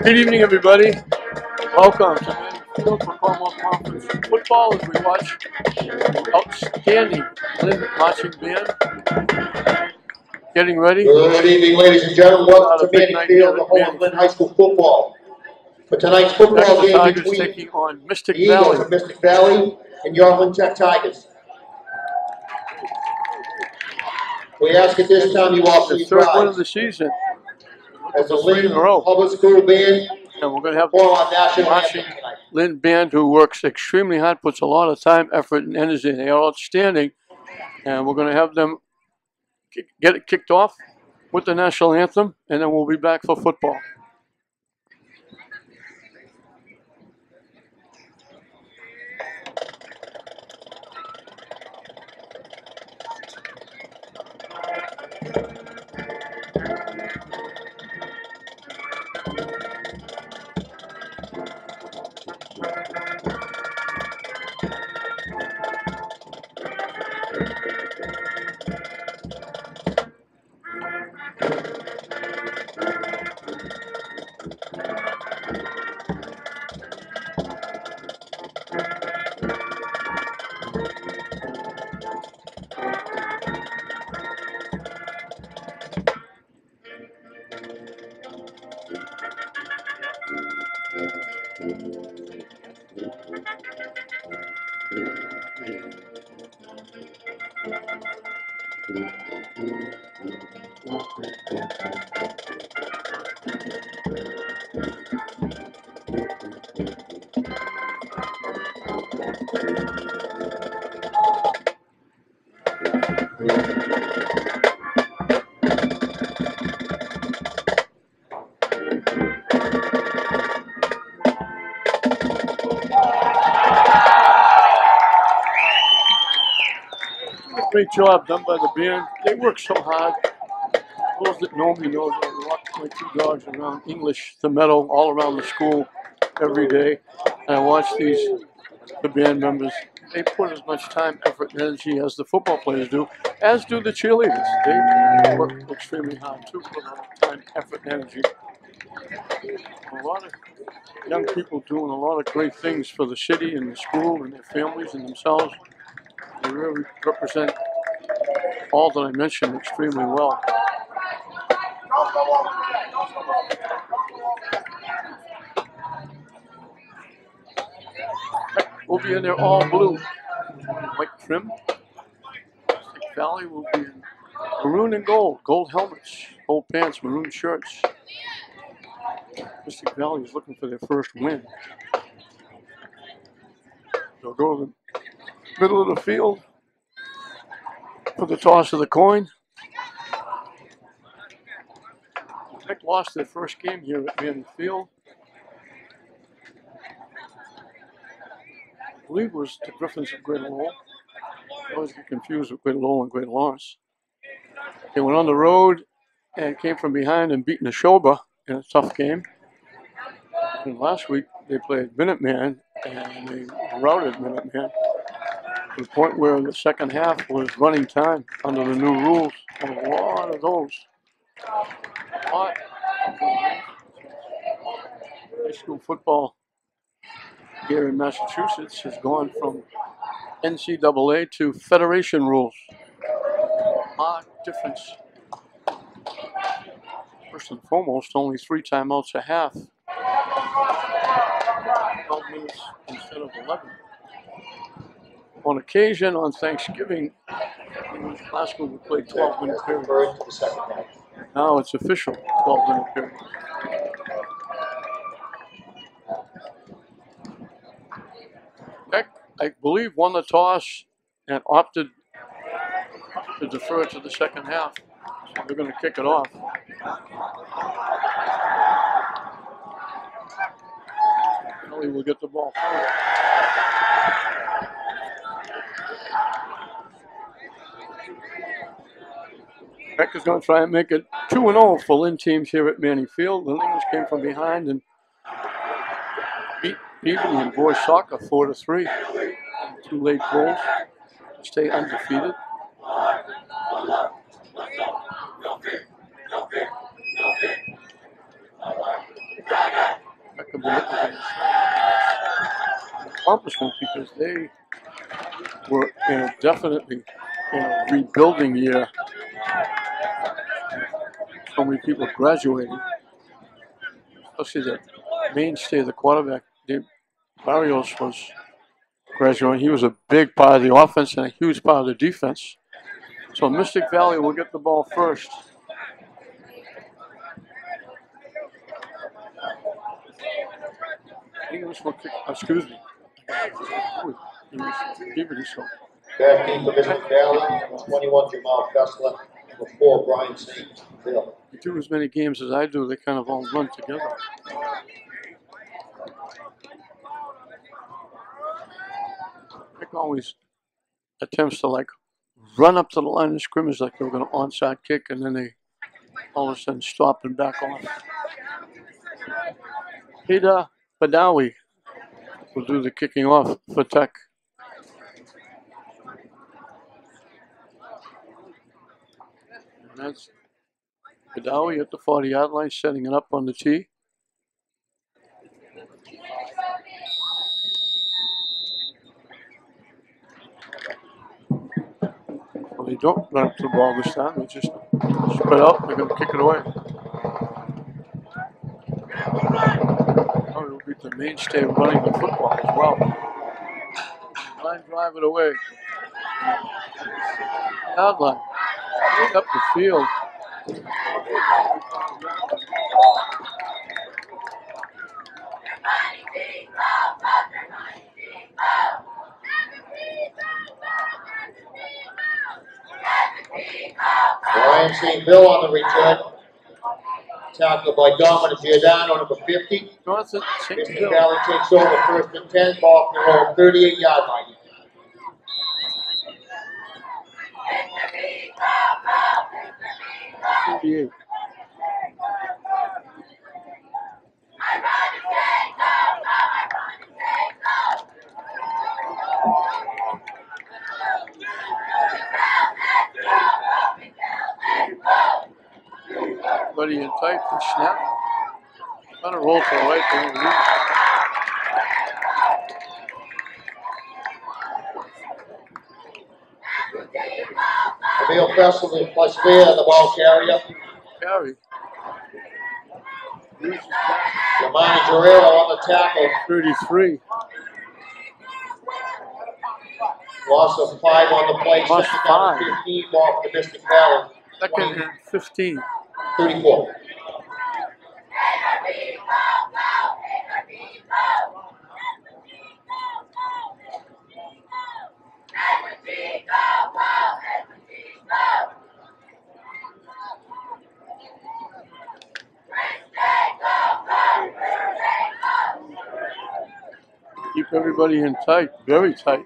Good evening, everybody. Welcome to Manning Field for Commonwealth Conference football as we watch the outstanding Lynn marching band getting ready. Good evening, ladies and gentlemen. Welcome to Manning Field, the home of Lynn High School football. For tonight's football game Tigers between taking on Mystic the Eagles Valley. of Mystic Valley and your Lynn Tech Tigers. We ask at this time you all The please third one of rise. the season. As the Three in Lynn a row. Public School Band And we're going to have for our national marching anthem tonight. Lynn band who works extremely hard, puts a lot of time, effort, and energy. They are outstanding. And we're going to have them get it kicked off with the national anthem, and then we'll be back for football. Great job done by the band. They work so hard. Those that know me know that I walk my two dogs around English, the meadow, all around the school every day. And I watch the band members. They put as much time, effort, and energy as the football players do, as do the cheerleaders. They work extremely hard too, put a lot of time, effort, and energy. A lot of young people doing a lot of great things for the city and the school and their families and themselves. They really represent all that I mentioned extremely well. We'll be in there all blue, white trim. Mystic Valley will be in maroon and gold helmets, gold pants, maroon shirts. Mystic Valley is looking for their first win. They'll go to the middle of the field for the toss of the coin. Tech lost their first game here at Manning Field. I believe it was the Griffins of Greater Lowell. I always get confused with Greater Lowell and Greater Lawrence. They went on the road and came from behind and beat Neshoba in a tough game. And last week they played Minuteman and they routed Minuteman to the point where the second half was running time under the new rules. And a lot of those. High school football here in Massachusetts has gone from NCAA to federation rules. Hard difference. First and foremost, only 3 timeouts a half. 12 minutes instead of 11. On occasion, on Thanksgiving, Glasgow would play 12-minute periods. Now it's official 12-minute periods. Beck, I believe, won the toss and opted to defer to the second half. So they're going to kick it off. Kelly will get the ball forward. Beck is going to try and make it 2-0 for Lynn teams here at Manning Field. The Lynns came from behind and beat Peabody in boys soccer 4-3. 2 late goals to stay undefeated. remarkable. It was an accomplishment because they were definitely in a rebuilding year. So many people graduating, especially the mainstay, the quarterback, Barrios was graduating. He was a big part of the offense and a huge part of the defense. So Mystic Valley will get the ball first. English will kick, excuse me. English, Peabody, so. Back team for Mystic Valley, 21 Jamal Fessler, number 4 Brian St. Bill. You do as many games as I do, they kind of all run together. Rick always attempts to like run up to the line of scrimmage like they were going to onside kick, and then they all of a sudden stop and back off. Hida Badawi will do the kicking off for Tech. And that's Badawi at the 40-yard line, setting it up on the tee. Well, they don't run up to the ball this time. They just spread out. They're going to kick it away. Oh, it'll be the mainstay of running the football as well. Line drive it away. Yard line. Up the field. Brian St. Bill on the return. Tackled by Dominic Giordano, number 50. Mystic Valley takes over first and 10, ball from their own 38-yard line. Buddy in tight, the snap. Trying to roll to the right. Emil Fessel and plus Leah, the ball carrier. Carry. Yamani Guerrero on the tackle. 33. Loss of 5 on the play. Lost Second down 5. 15, ball for the Mystic Valley. Second and 15. 34. Keep everybody in tight, very tight.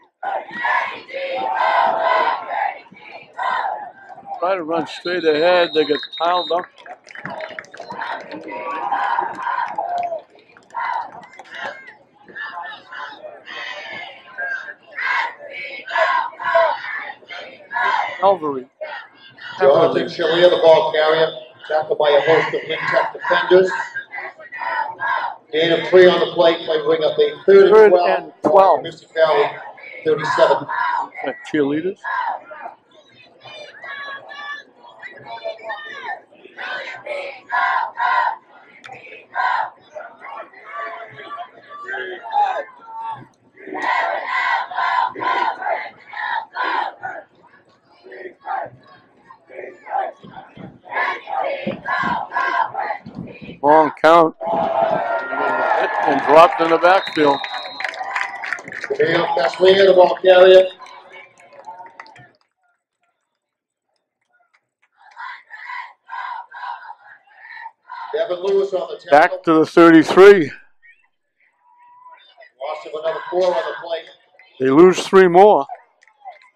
Try to run straight ahead, they get piled up. Calvary. Jonathan Shalia, the ball carrier. Tackled by a host of Lynn Tech defenders. Gain of 3 on the play bring up a third and 12. Mystic Valley, 37. Cheerleaders. Long count. Hit and dropped in the backfield. Emil Fessler, the ball carrier. Devin Lewis on the tackle. Back to the 33. Loss of another 4 on the play. They lose 3 more.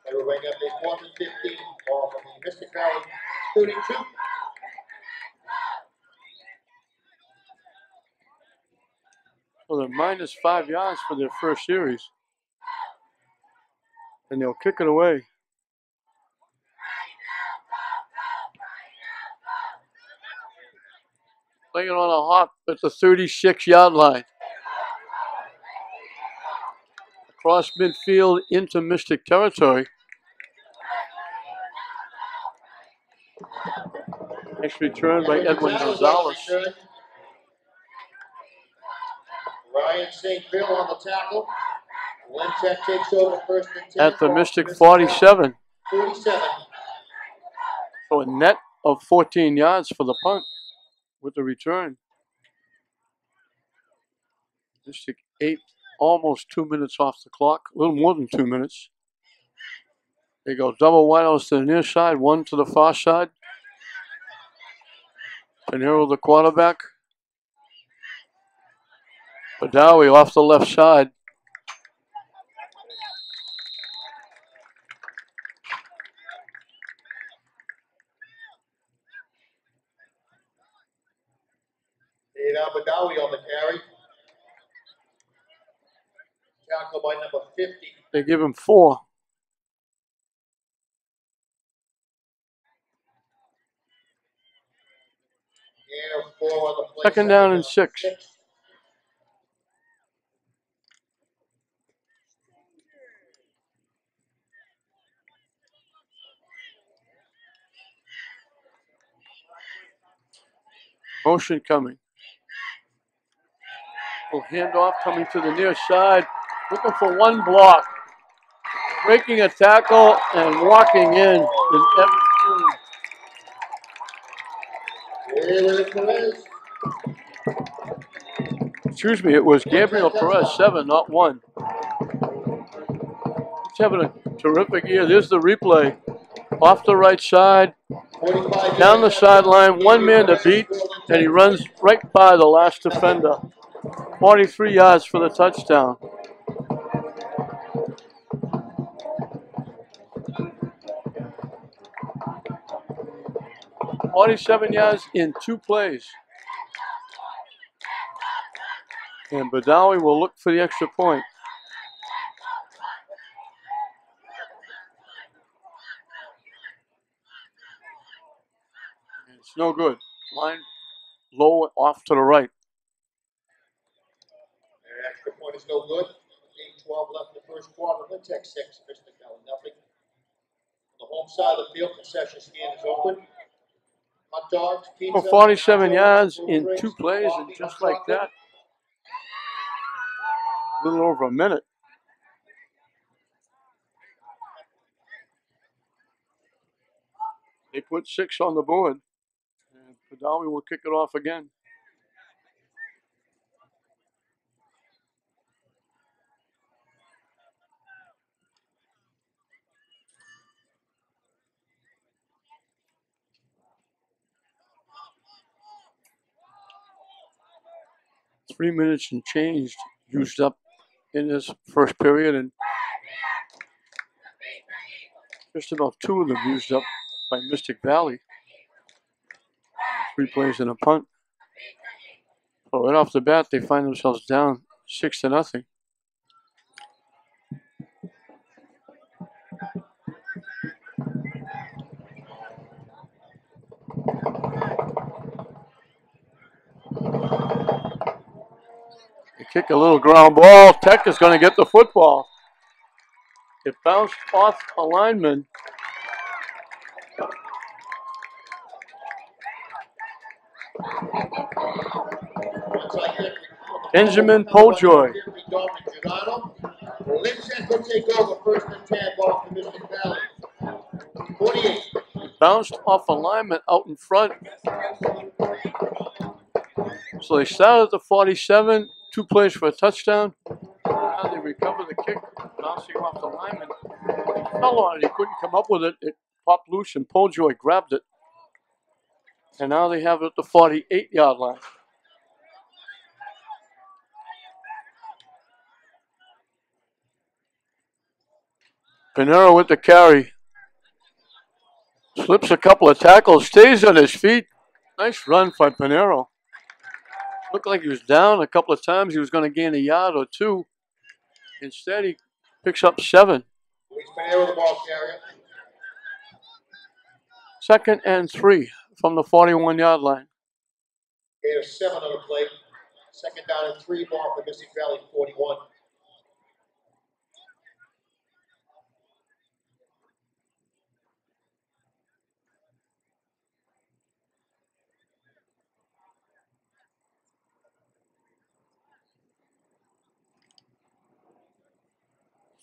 They will bring up a 4th and 15. Ball from the Mystic Valley, 32. Well, they're minus 5 yards for their first series. And they'll kick it away. Playing on a hop at the 36-yard line. across midfield into Mystic territory. Nice return by Edwin Gonzalez. Ryan St. Bill on the tackle. Lentech takes over first and 10. At the Mystic 47. 47. So a net of 14 yards for the punt with the return. Mystic 8, almost 2 minutes off the clock, a little more than 2 minutes. They go double wideouts to the near side, one to the far side. Pinero, the quarterback. Badawi off the left side. Badawi on the carry. Tackle by number 50. They give him 4. And 4 on the play. Second down and 6. Motion coming. Little handoff coming to the near side. Looking for one block. Breaking a tackle and walking in is Evan Kuhn. Excuse me, it was Gabriel Perez, 7, not 1. He's having a terrific year. There's the replay. Off the right side, down the sideline, one man to beat, and he runs right by the last defender. 43 yards for the touchdown. $47 yards in 2 plays. And Badawi will look for the extra point. And it's no good. Line low off to the right. The extra point is no good. 8-12 left in the first quarter. Lentech 6, Mystic Valley nothing. On the home side of the field, concession stand is open. Hot dogs, pizza. For 47 yards in 2 plays, and just like that, a little over a minute. They put 6 on the board. And Badawi will kick it off again. Three minutes and change used up in this first period, and just about 2 of them used up by Mystic Valley. 3 plays and a punt. So right off the bat, they find themselves down 6-0. They kick a little ground ball. Tech is going to get the football. It bounced off a lineman. Benjamin Poljoy. Lentech will take over first and 10 ball for Mystic Valley. 48. Bounced off a lineman out in front. So they started at the 47, 2 plays for a touchdown. Now they recover the kick, bouncing off the lineman. He fell on it, he couldn't come up with it. It popped loose and Poljoy grabbed it. And now they have it at the 48-yard line. Pinero with the carry. Slips a couple of tackles, stays on his feet. Nice run by Pinero. Looked like he was down a couple of times. He was going to gain a yard or 2. Instead, he picks up 7. Pinero the ball carrier. 2nd and 3 from the 41-yard line. Gain of 7 on the plate. 2nd down and 3 ball for Mystic Valley 41.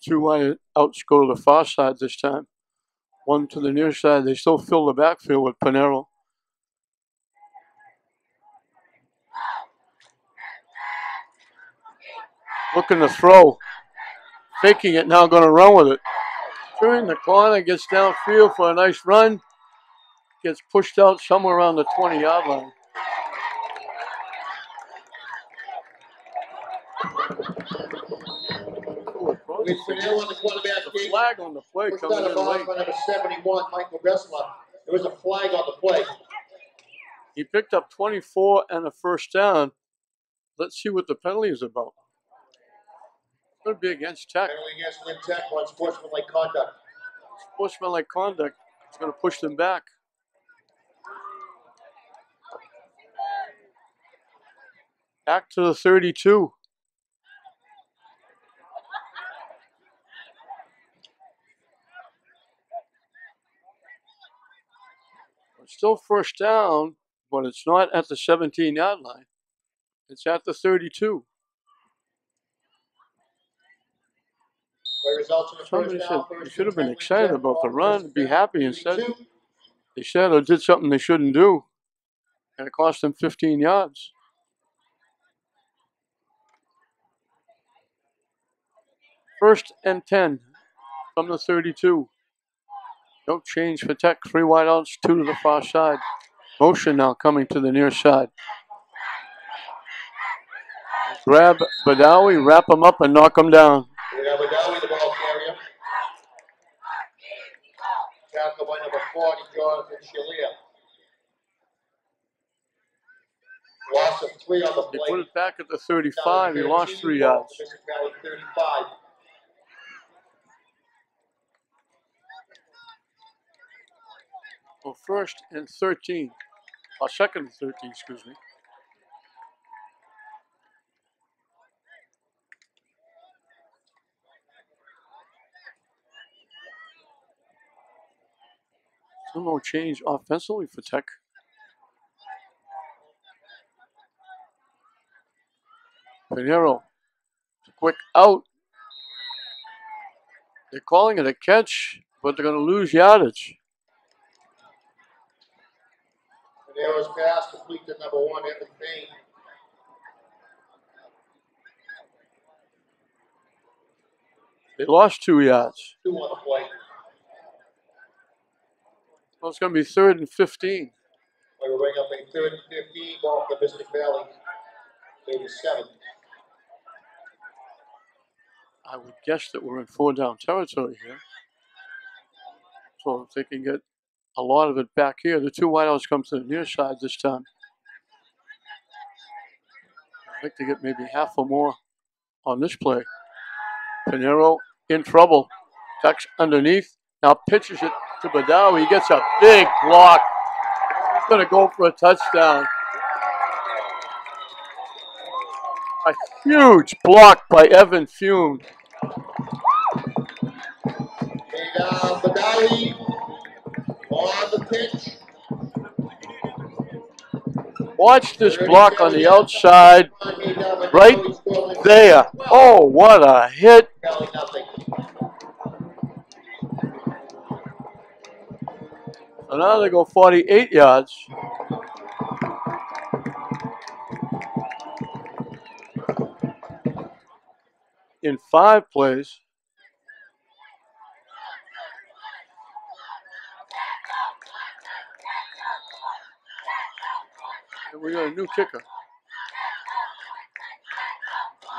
two wide outs go to the far side this time. One to the near side. They still fill the backfield with Pinero. Looking to throw. Faking it, now going to run with it. Turning the corner, gets downfield for a nice run. Gets pushed out somewhere around the 20-yard line. With Pinero on the quarterback The flag on the play coming in late. Number 71, Michael Gessler. There was a flag on the play. He picked up 24 and a first down. Let's see what the penalty is about. It's going to be against Tech. Penalty against Lynn Tech on sportsmanlike conduct. Sportsmanlike conduct. It's going to push them back. Back to the 32. It's still first down, but it's not at the 17-yard line. It's at the 32. Somebody said they should have been excited about the run, be happy. Instead, they said or did something they shouldn't do, and it cost them 15 yards. First and 10 from the 32. No change for Tech. 3 wideouts, 2 to the far side. Motion now coming to the near side. Grab Badawi, wrap him up, and knock him down. Badawi, the ball carrier. Tackle by number 40, Jonathan Shalia. Loss of 3 on the play. He put it back at the 35. He lost 3 yards. 35. Well, first and 13. Or second and 13, excuse me. Still no change offensively for Tech. Pinero, quick out. They're calling it a catch, but they're going to lose yardage. Pinero's pass complete to number 1, Evan Payne. They lost 2 yards. 2 on the play. Well, it's going to be 3rd and 15. We'll bring up a 3rd and 15 ball for Mystic Valley. 37. I would guess that we're in 4-down territory here. So if they can get a lot of it back here, the 2 wideouts come to the near side this time. I'd like to get maybe half or more on this play. Pinero in trouble. Tucks underneath. Now pitches it to Badawi. He gets a big block. He's going to go for a touchdown. A huge block by Evan Fume. Badawi on the pitch. Watch this block on the outside. Right there. Oh, what a hit. So now they go 48 yards. In 5 plays. And we got a new kicker.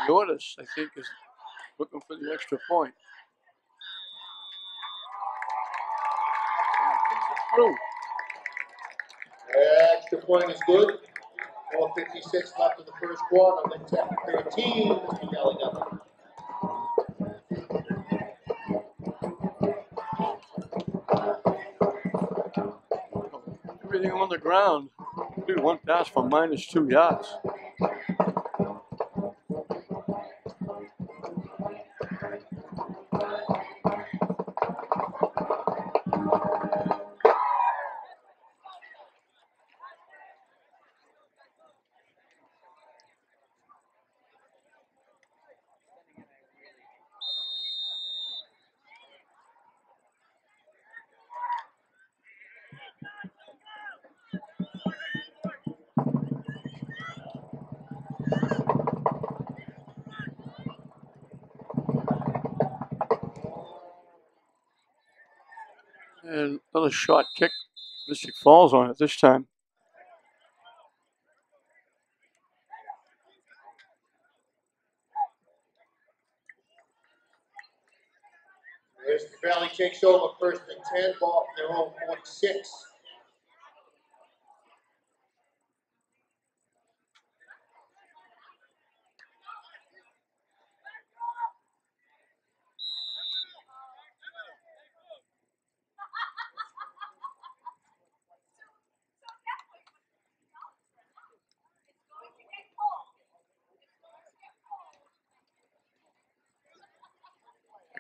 Yortis, I think, is looking for the extra point. Through. Extra point is good. 4:56 left in the first quarter. Lynn Tech 13. Mystic Valley nothing. Everything on the ground. Dude, 1 pass for -2 yards. And another shot kick. Mystic Falls on it this time. Mystic Valley takes over first and 10, ball from their own 46.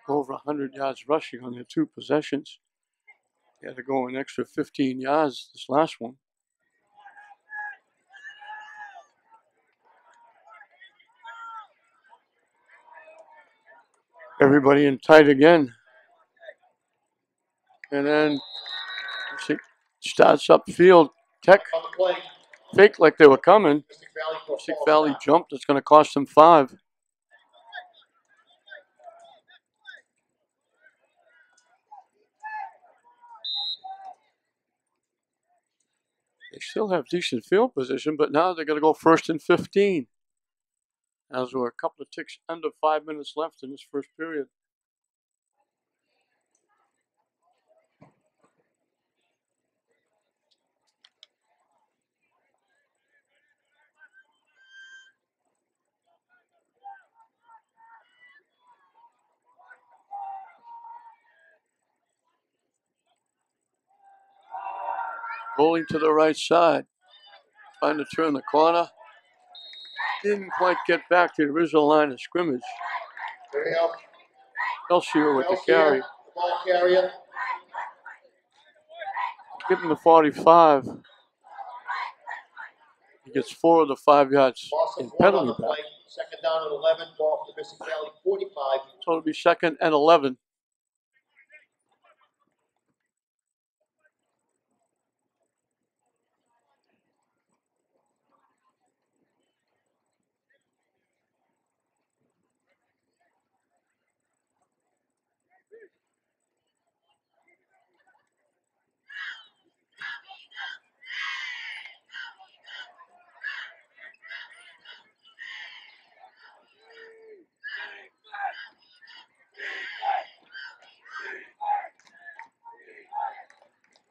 Over 100 yards rushing on their 2 possessions. They had to go an extra 15 yards this last one. Everybody in tight again. And then starts upfield. Tech fake like they were coming. Mystic Valley jumped. It's going to cost them 5. They still have decent field position, but now they're going to go first and 15. As we're a couple of ticks under 5 minutes left in this first period. Rolling to the right side. Trying to turn the corner. Didn't quite get back to the original line of scrimmage. Elshire with the carry. Ball carrier. Give him the 45. He gets 4 of the 5 yards in penalty back. Second down and 11, ball for the Mystic Valley 45. So it'll be second and 11.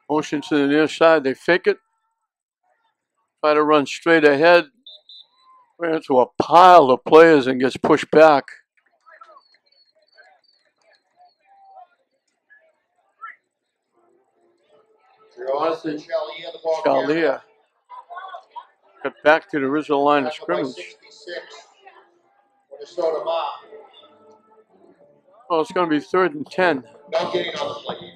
Motion to the near side. They fake it. Try to run straight ahead. Ran into a pile of players and gets pushed back. Shalia got back to the original line of scrimmage. Oh, it's going to be 3rd and 10. Not getting on the play.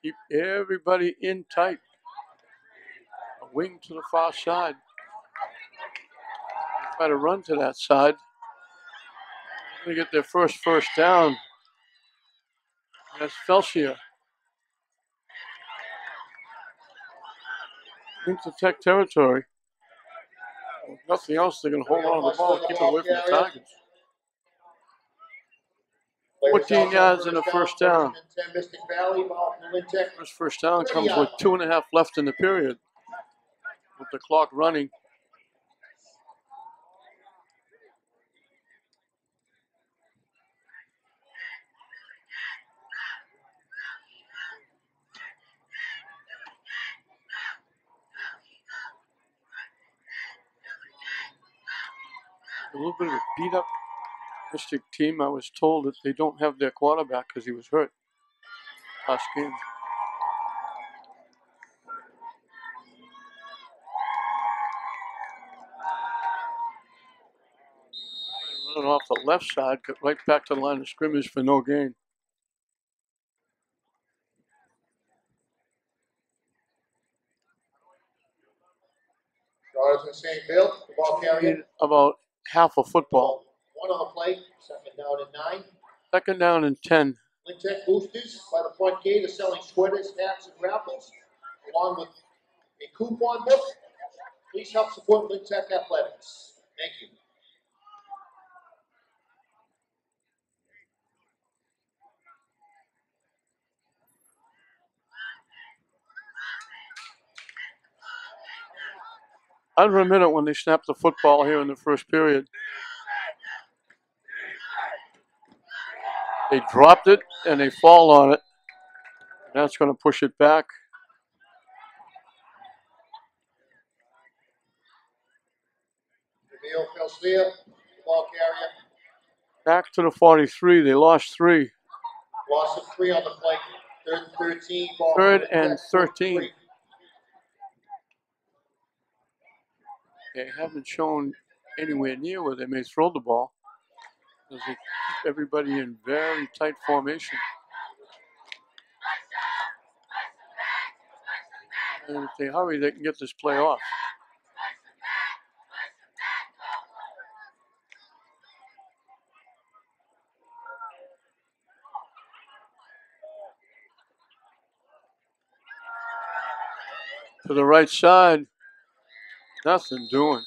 Keep everybody in tight. A wing to the far side. Try to run to that side. They get their first down. That's Felshire. Into Tech territory. If nothing else, they're going to hold on to the ball and keep it away from the targets. 14 yards and a first down. First down comes with 2.5 left in the period. With the clock running. A little bit of a beat up Mystic team. I was told that they don't have their quarterback because he was hurt last game. Running off the left side, got right back to the line of scrimmage for no gain. Jonathan St. Bill, the ball carrier. About half a football. 1 on the play, 2nd down and 9. 2nd down and 10. Lynn Tech boosters by the front gate are selling sweaters, hats, and raffles, along with a coupon book. Please help support Lynn Tech Athletics. Thank you. Under a minute when they snapped the football here in the first period. They dropped it and they fall on it. That's going to push it back. Reveal Felsier, ball carrier. Back to the 43. They lost 3. Loss of 3 on the play. 3rd and 13. Ball 3rd and 13. They haven't shown anywhere near where they may throw the ball, because they keep everybody in very tight formation. And if they hurry, they can get this play off. To the right side, nothing doing.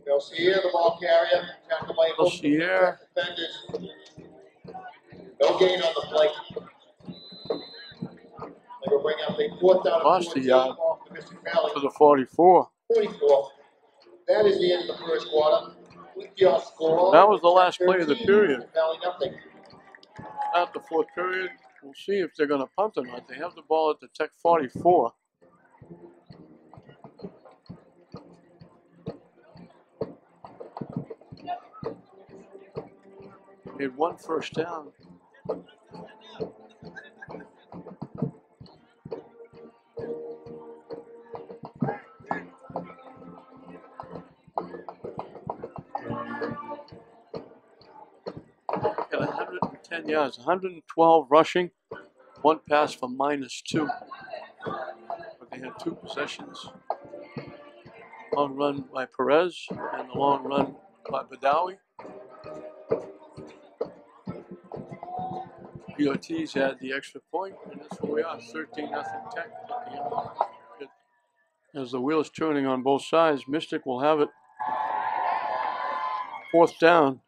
Felsier, the ball carrier. Tackled by both Felsier. defenders. No gain on the play. They will bring up a 4th down and Lost a 14 yard off the Mystic Valley. to the 44. 44. That is the end of the first quarter. With your score, That was the last play of the 13, period. Valley nothing. At the 4th period, we'll see if they're going to punt or not. They have the ball at the Tech 44. They had 1 first down. Got 110 yards, 112 rushing, 1 pass for -2. But they had 2 possessions. Long run by Perez and the long run by Badawi. BOT's had the extra point, and that's where we are, 13-0 Tech at the end of the period. As the wheels turning on both sides, Mystic will have it. 4th down.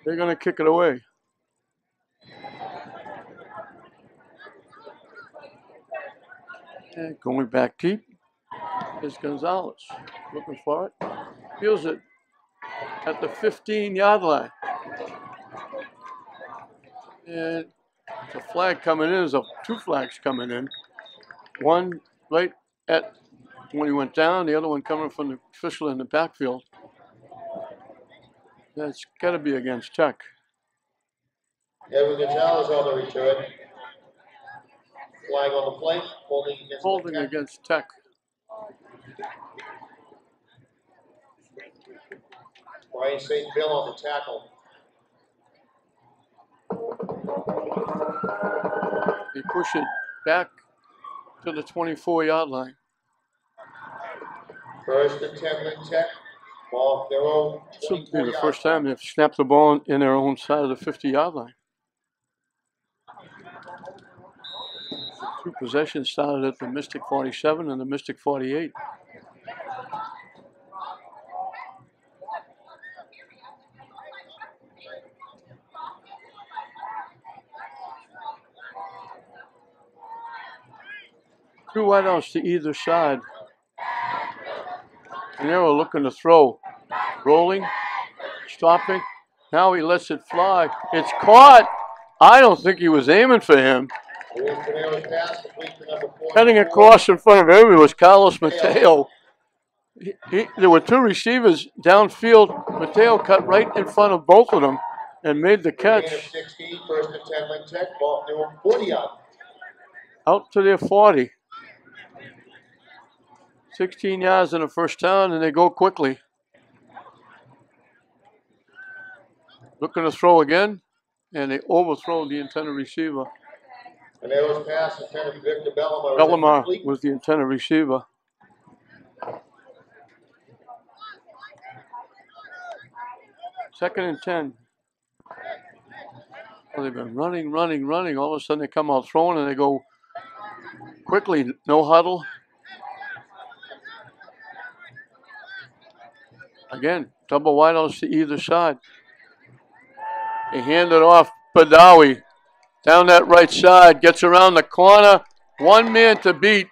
They're going to kick it away. And going back deep is Gonzalez. Looking for it. Feels it at the 15-yard line. And it's a flag coming in. There's 2 flags coming in. One right at when he went down, the other one coming from the official in the backfield. That's got to be against Tech. Edwin Gonzalez on the return. Flag on the play. Holding Against Tech. Brian St. Bill on the tackle. They push it back to the 24-yard line. 1st and 10 Lynn Tech. Ball off their own. This will be the first time they've snapped the ball in their own side of the 50-yard line. 2 possessions started at the Mystic 47 and the Mystic 48. Two wideouts to either side. And they were looking to throw. Rolling, stopping, Now he lets it fly. It's caught. I don't think he was aiming for him. Heading across in front of him was Carlos Mateo. There were two receivers downfield. Mateo cut right in front of both of them and made the catch. 16, first and 10, Lynn Tech, ball near 40 yards. Out to their 40. 16 yards in the first down, and they go quickly. Looking to throw again, and they overthrow the intended receiver. And there was pass intended Victor Bellamar. Bellamar was the intended receiver. Second and 10. Well, they've been running. All of a sudden they come out throwing, and they go quickly. No huddle. Again, double wideouts to either side. They hand it off. Badawi down that right side. Gets around the corner. One man to beat.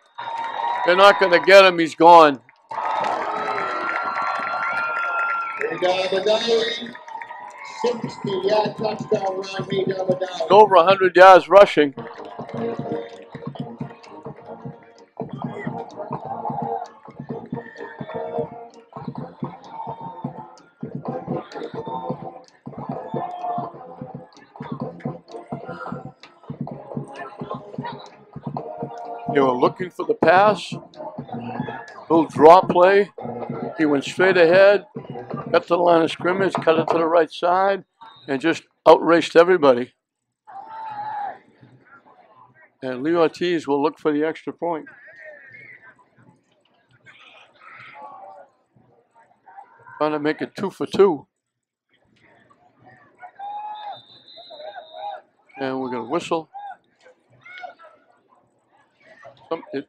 They're not going to get him. He's gone. Badawi, 60-yard touchdown run made by Badawi. Over 100 yards rushing. They were looking for the pass. Little draw play. He went straight ahead, got to the line of scrimmage, cut it to the right side, and just outraced everybody. And Lee Ortiz will look for the extra point. Trying to make it 2 for 2. And we're going to whistle.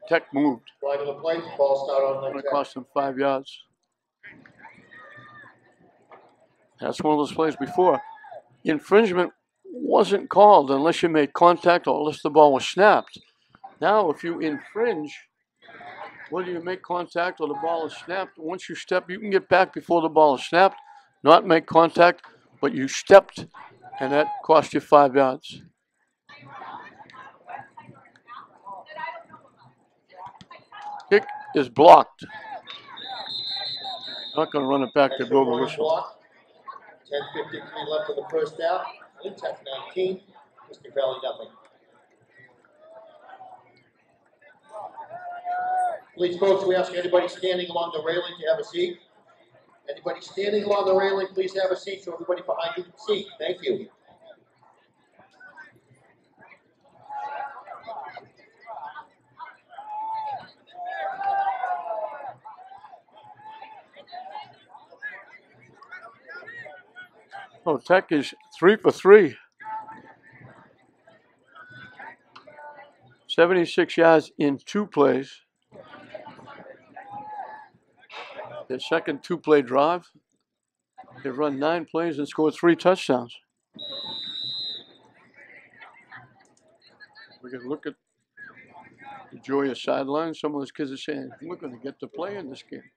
Tech moved. Flag of the play, ball start on Going to cost them 5 yards. That's one of those plays before. Infringement wasn't called unless you made contact or unless the ball was snapped. Now, if you infringe, whether you make contact or the ball is snapped, once you step, you can get back before the ball is snapped, not make contact, but you stepped, and that cost you 5 yards. Kick is blocked. Not going to run it back to blow the whistle. 10:53 left in the first half. Lynn Tech 19, Mystic Valley nothing. Please, folks, we ask anybody standing along the railing to have a seat. Anybody standing along the railing, please have a seat so everybody behind you can see. Thank you. Oh, Tech is 3 for 3. 76 yards in 2 plays. Their second 2-play drive. They've run 9 plays and scored 3 touchdowns. We can look at the joyous sideline. Some of those kids are saying, we're going to get to play in this game.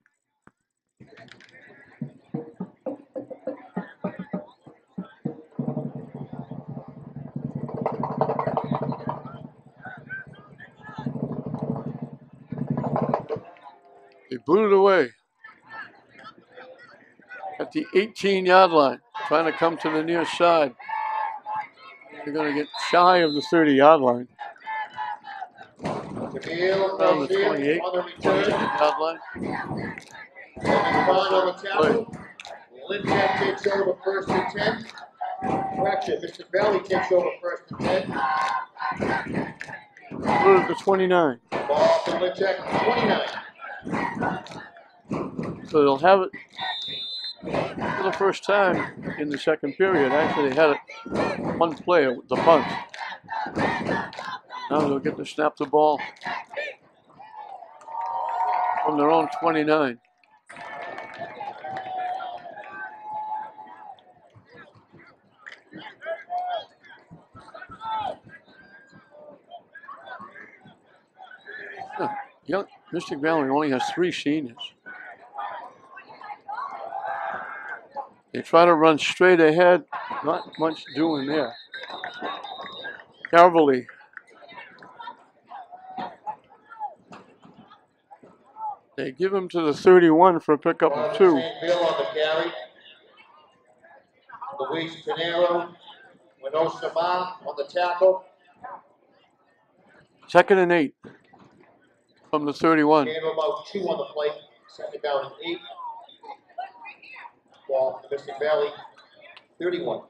They booted away at the 18-yard line, trying to come to the near side. They're going to get shy of the 30-yard line. Around the 28-yard line. Lynn Tech takes over first and 10. Correction, Mystic Valley takes over first and 10. Through the 29. Ball from Lynn Tech, 29. So they'll have it for the first time in the second period. Actually, they had it one play, the punt. Now they'll get to snap the ball from their own 29. Young Mystic Valley only has 3 seniors. They try to run straight ahead. Not much doing there. Cavalry. They give him to the 31 for a pickup of 2. Bill on the carry. Luis Pinero, Winosama on the tackle. 2nd and 8 from the 31. Gain of about 2 on the plate. 2nd down and 8. Ball from Mystic Valley, 31.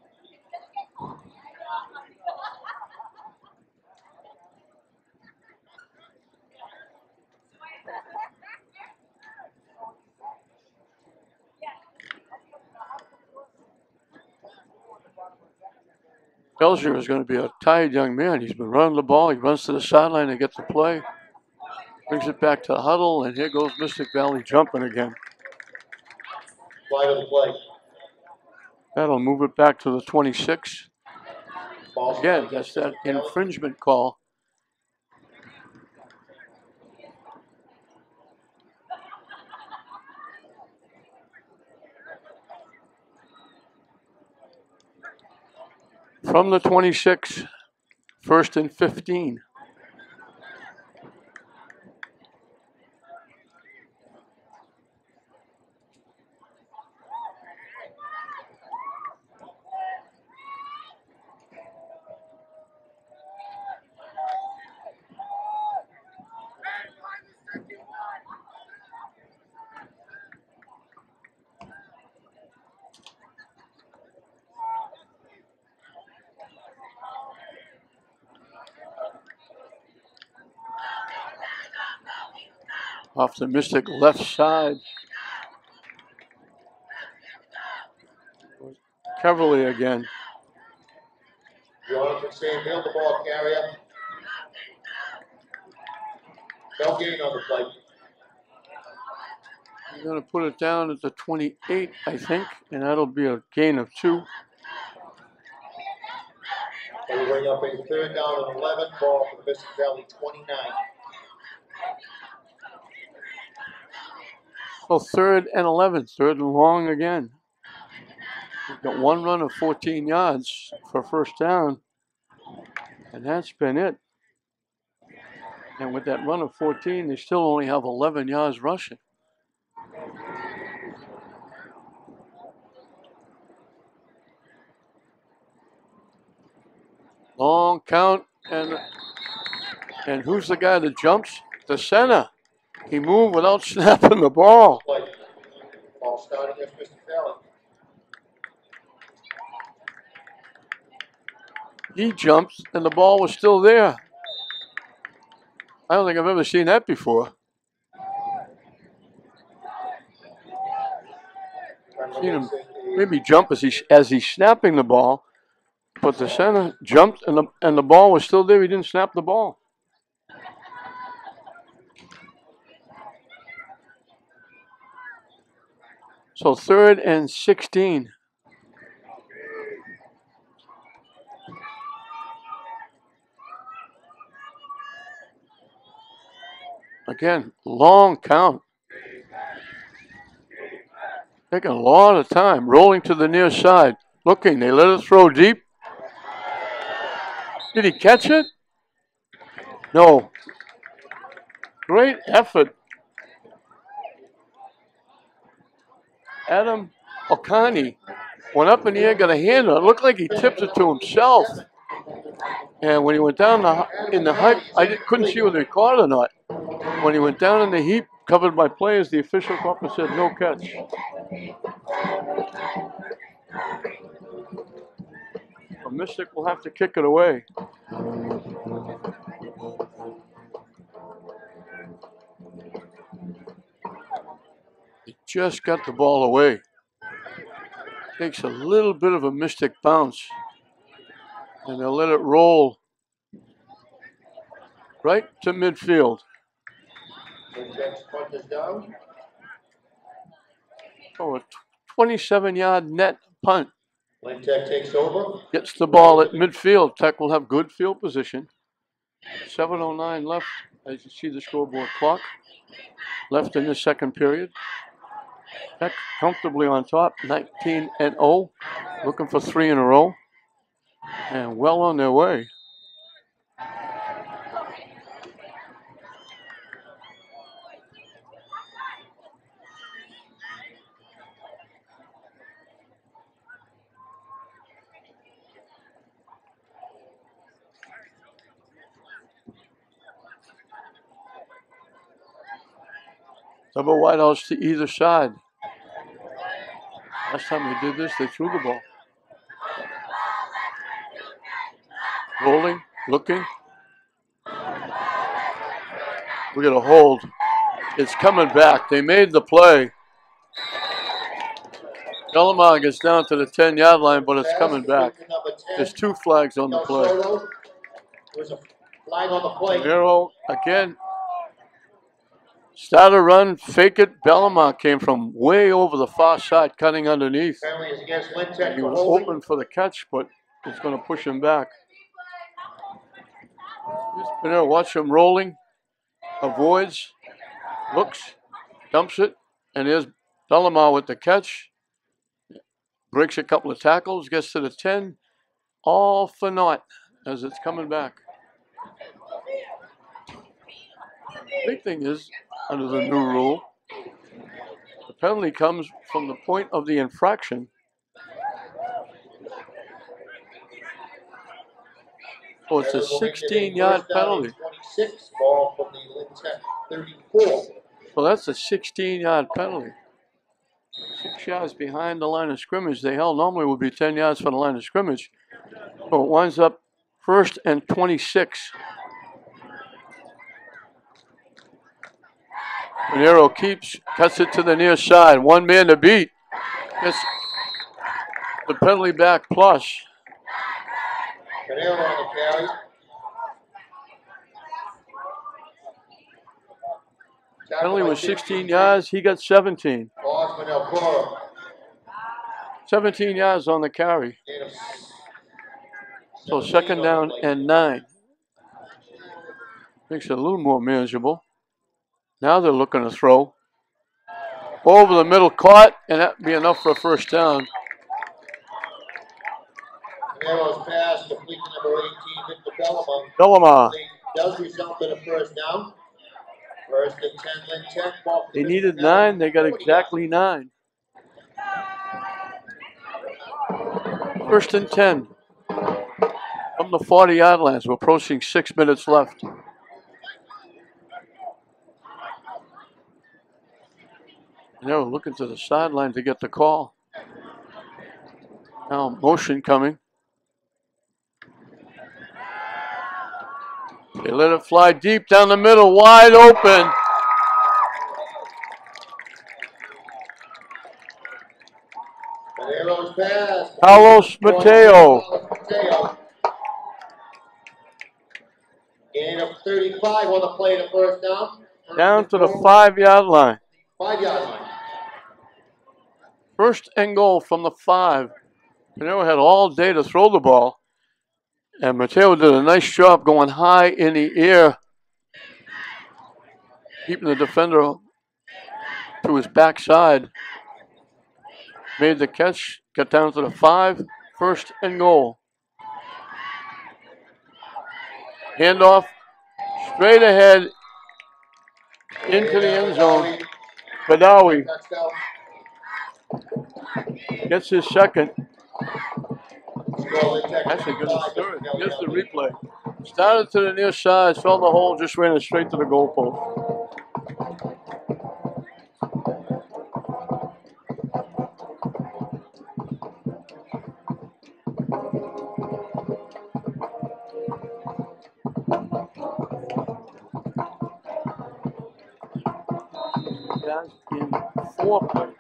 Belgier is going to be a tired young man. He's been running the ball. He runs to the sideline and gets the play. Brings it back to the huddle, and here goes Mystic Valley jumping again. Fly to the play. That'll move it back to the 26. Again, that's that infringement call. From the 26, 1st and 15. Off the Mystic left side. Cavalier again. Jonathan St. Bill, the ball carrier. No gain on the play. He's going to put it down at the 28, I think, and that'll be a gain of 2. They bring up a 3rd down and 11. Ball from Mystic Valley, 29. Well, 3rd and 11, 3rd and long again. We've got 1 run of 14 yards for 1st down, and that's been it. And with that run of 14, they still only have 11 yards rushing. Long count, and who's the guy that jumps? The center. He moved without snapping the ball. Ball starting at Mystic Valley. He jumps, and the ball was still there. I don't think I've ever seen that before. Seen him maybe jump as he's snapping the ball, but the center jumped, and the ball was still there. He didn't snap the ball. So 3rd and 16. Again, long count. Taking a lot of time. Rolling to the near side. Looking, they let it throw deep. Did he catch it? No. Great effort. Adam Okani went up in the air, got a hand on it. Looked like he tipped it to himself. And when he went down in the height, couldn't see whether he caught it or not. When he went down in the heap, covered by players, the official caught and said no catch. The Mystic will have to kick it away. He just got the ball away. Takes a little bit of a Mystic bounce. And they'll let it roll right to midfield. Oh, a 27-yard net punt. Lynn Tech takes over. Gets the ball at midfield. Tech will have good field position. 7:09 left, as you see the scoreboard clock. Left in the 2nd period. Tech comfortably on top, 19-0, looking for 3 in a row, and well on their way. Double wideouts to either side. Last time they did this, they threw the ball. Rolling, looking. We got a hold. It's coming back. They made the play. Bellamont gets down to the 10-yard line, but it's coming back. There's 2 flags on the play. There's a flag on the play. Nero again. Start a run, fake it. Bellamont came from way over the far side, cutting underneath. Penalty is against Lintech He for was holding. open for the catch, but it's going to push him back. Nero, watch him rolling. Avoids, looks, dumps it, and there's Bellamont with the catch. Breaks a couple of tackles, gets to the 10. All for naught as it's coming back. Big thing is, under the new rule, the penalty comes from the point of the infraction. So it's a 16-yard penalty. 26, ball from the Lintech 34. So that's a 16-yard penalty. 6 yards behind the line of scrimmage. They held normally would be 10 yards from the line of scrimmage. So it winds up 1st and 26. Pinero cuts it to the near side. 1 man to beat. Gets the penalty back plus. Pinero on the carry. Penalty was 16 yards. He got 17. Osman Elcora. 17 yards on the carry. So 2nd down and 9. Makes it a little more manageable. Now they're looking to throw. Over the middle, caught, and that'd be enough for a 1st down. Pinero's pass complete to number 18, Victor Bellamont. Bellamont. Does result in a 1st down. 1st and 10, Lintech. Ball They needed 9. They got exactly 9. 1st and 10. From the 40-yard lines. We're approaching 6 minutes left. They're looking to the sideline to get the call. Now motion coming. They let it fly deep down the middle, wide open. Pinero's pass. Carlos Mateo. Gain of 35 on the play to 1st down. Down to the 5-yard line. 5-yard line. 1st and goal from the 5. Pinero had all day to throw the ball. And Mateo did a nice job going high in the air, keeping the defender to his backside. Made the catch, got down to the 5, 1st and goal. Handoff, straight ahead, into the end zone. Badawi gets his 2nd. Actually, good his 3rd. Here's the replay. Started to the near side, saw the hole, just ran it straight to the goalpost. In 4 plays.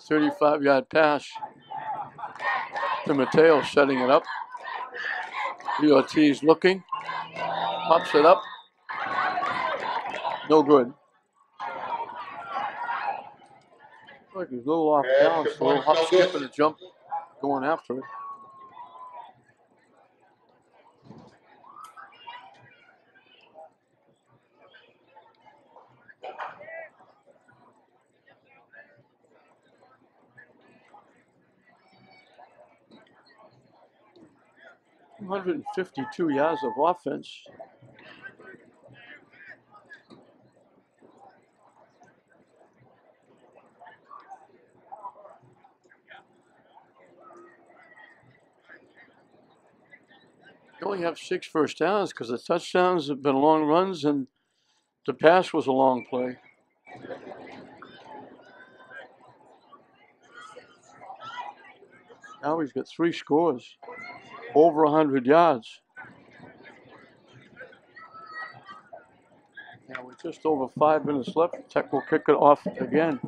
35-yard pass to Mateo, setting it up. Ortiz looking, pops it up. No good. Like he's a little off balance, a little hop, skip, and a jump going after it. 252 yards of offense. You only have 6 first downs because the touchdowns have been long runs and the pass was a long play. Now he's got 3 scores, over 100 yards. Now with just over 5 minutes left, Tech will kick it off again.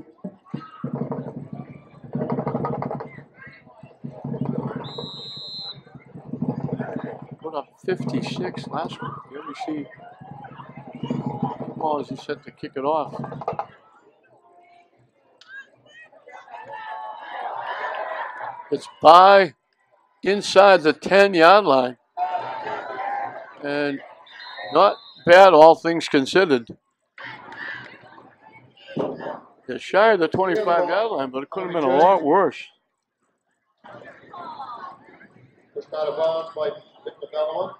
Put up 56 last week. Here we see the ball as he's set to kick it off. It's by inside the 10-yard line. And not bad, all things considered. It's shy of the 25-yard line, but it could have been a lot worse. Just out of bounds by Victor Belmont.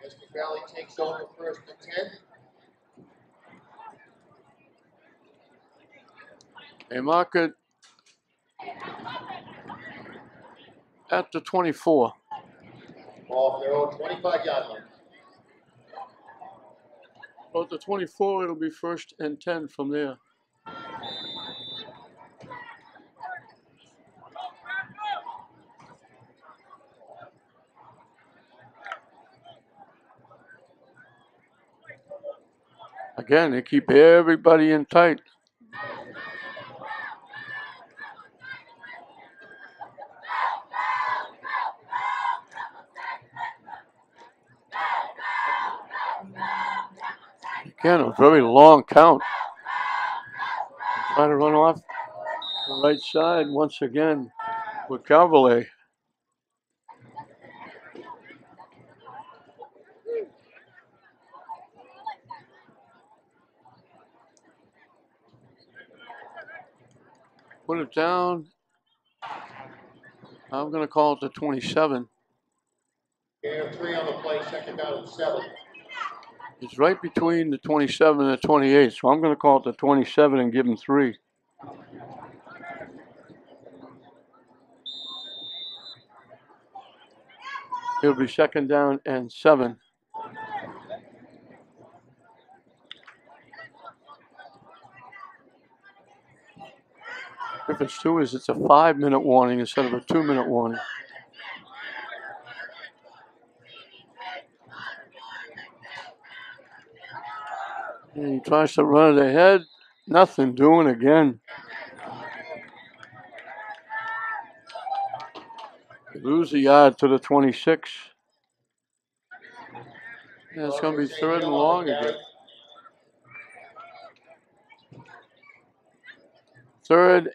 Mystic Valley takes over first and 10. They mark it at the 24. Off their own 25-yard line. Well, at the 24, it'll be first and 10 from there. Again, they keep everybody in tight. Again, a very long count. Trying to run off the right side once again with Calverley. Put it down. I'm going to call it the 27. Gain of 3 on the play, second down and 7. It's right between the 27 and the 28, so I'm going to call it the 27 and give him 3. It'll be second down and 7. Difference too is it's a 5-minute warning instead of a 2-minute warning. And he tries to run it ahead. Nothing doing again. They lose a yard to the 26. And it's going to be third and long again. Third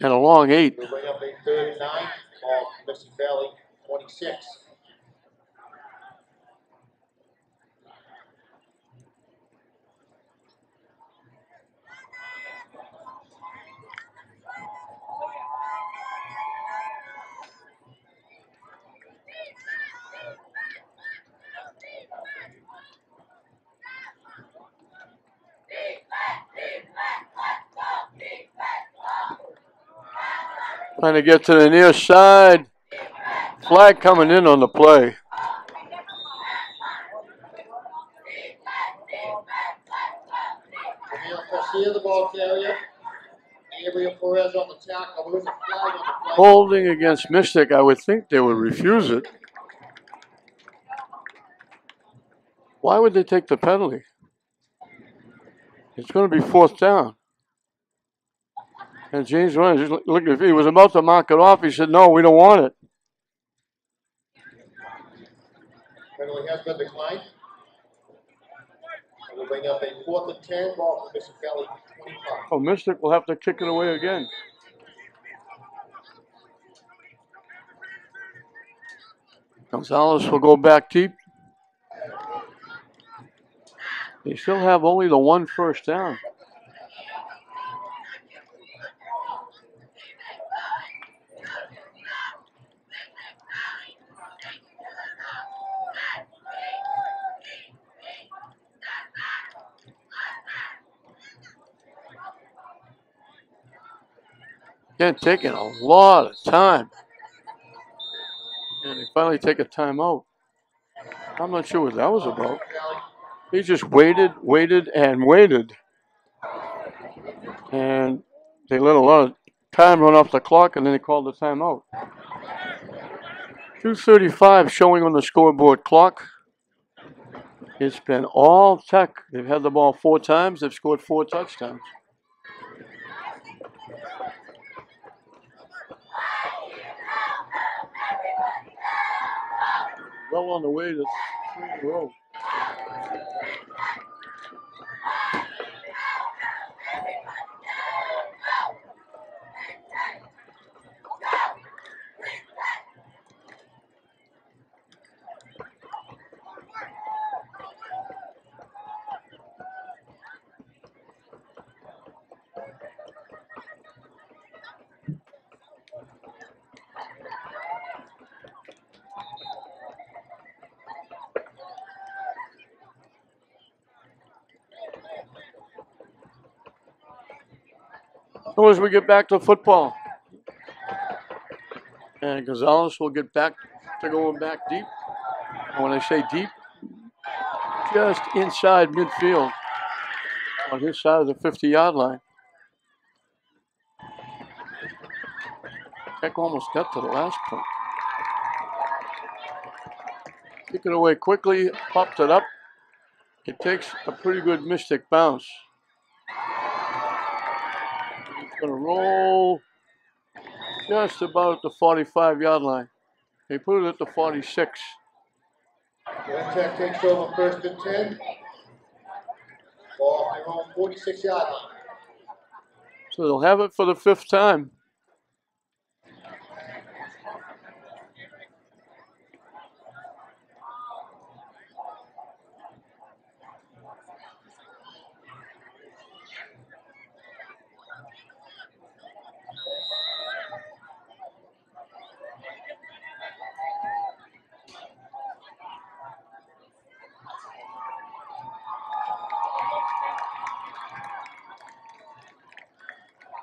and a long 8. We'll bring up a third and 9. Ball Mystic Valley 26. Trying to get to the near side. Flag coming in on the play. Garcia, the ball carrier. Gabriel Perez on the tackle. There's a flag on the play. Holding against Mystic, I would think they would refuse it. Why would they take the penalty? It's going to be fourth down. And James Ryan, just look, if he was about to mark it off, he said, no, we don't want it. Penalty has been declined. And we'll bring up a 4th and 10. Ball for Mystic Valley 25. Oh, Mystic will have to kick it away again. Gonzalez will go back deep. They still have only the 1 first down. Again, taking a lot of time. And they finally take a timeout. I'm not sure what that was about. He just waited, and waited. And they let a lot of time run off the clock, and then they called the timeout. 2:35 showing on the scoreboard clock. It's been all Tech. They've had the ball 4 times. They've scored 4 touchdowns. Well on the way to 3 in a row. So as we get back to football, and Gonzalez will get back to going back deep. And when I say deep, just inside midfield on his side of the 50-yard line. Tech almost got to the last point. Kick it away quickly, popped it up. It takes a pretty good mystic bounce. It's going to roll just about the 45-yard line. They put it at the 46. Tech takes over 1st and 10. Ball at their own 46-yard line. So they'll have it for the 5th time.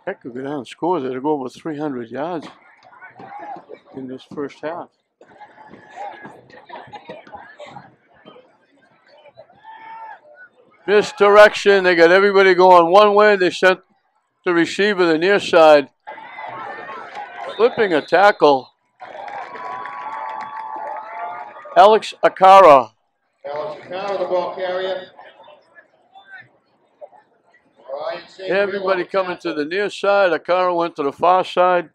Tech could go down and score there to go over 300 yards in this first half. Misdirection. They got everybody going one way. They sent the receiver the near side. Flipping a tackle. Alex Akara. Alex Akara, the ball carrier. Everybody coming to the near side. Akara went to the far side.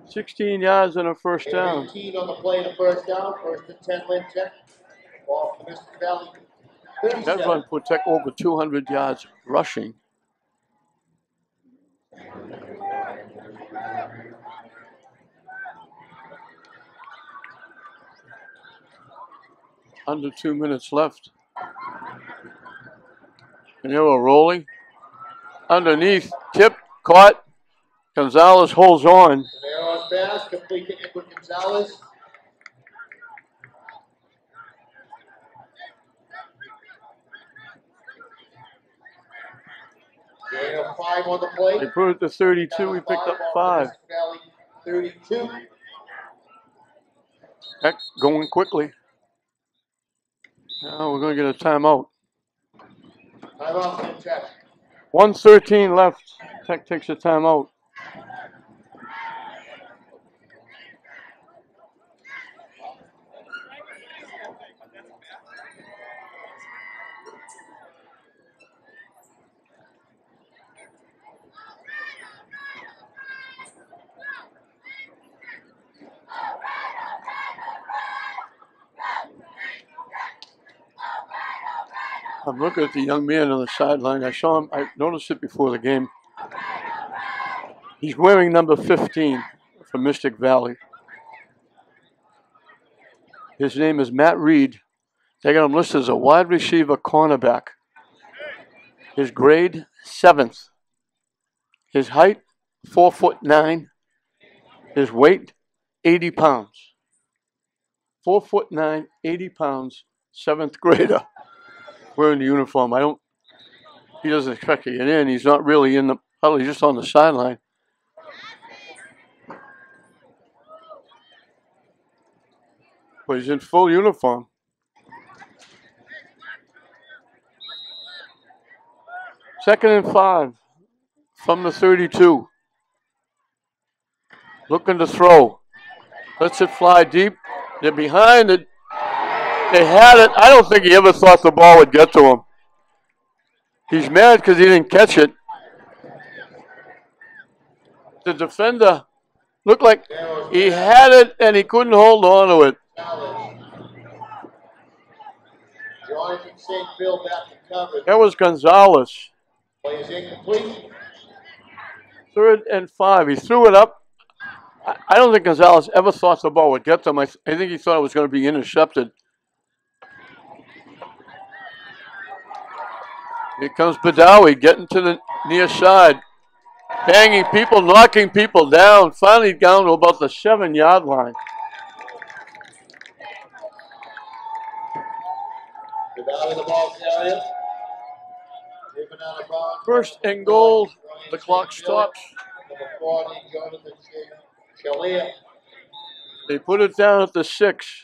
16 yards and a first down. 18 on the play, the first down. 1st and 10, Lynn Tech. Ball from Mystic Valley. That run put Tech over 200 yards rushing. Under 2 minutes left. And they were rolling. Underneath, tip, caught. Gonzalez holds on. Arrow's pass, complete to Edward Gonzalez. Gain of 5 on the play. They put it to 32. We picked up 5. 32. Tech going quickly. Now we're going to get a timeout. Timeout in Tech. 1:13 left. Tech takes a timeout. I'm looking at the young man on the sideline. I saw him. I noticed it before the game. He's wearing number 15 for Mystic Valley. His name is Matt Reed. They got him listed as a wide receiver cornerback. His grade, 7th. His height, 4'9". His weight, 80 pounds. 4'9", 80 pounds, 7th grader. Wearing the uniform. He doesn't expect to get in. He's not really in the Probably just on the sideline. But he's in full uniform. Second and 5 from the 32. Looking to throw. Lets it fly deep. They're behind it. They had it. I don't think he ever thought the ball would get to him. He's mad because he didn't catch it. The defender looked like he had it and he couldn't hold on to it. That was Gonzalez. Third and 5. He threw it up. I don't think Gonzalez ever thought the ball would get to him. I think he thought it was going to be intercepted. Here comes Badawi getting to the near side. Banging people, knocking people down. Finally down to about the 7-yard line. The ball carrier. First and goal. The clock stops. They put it down at the 6.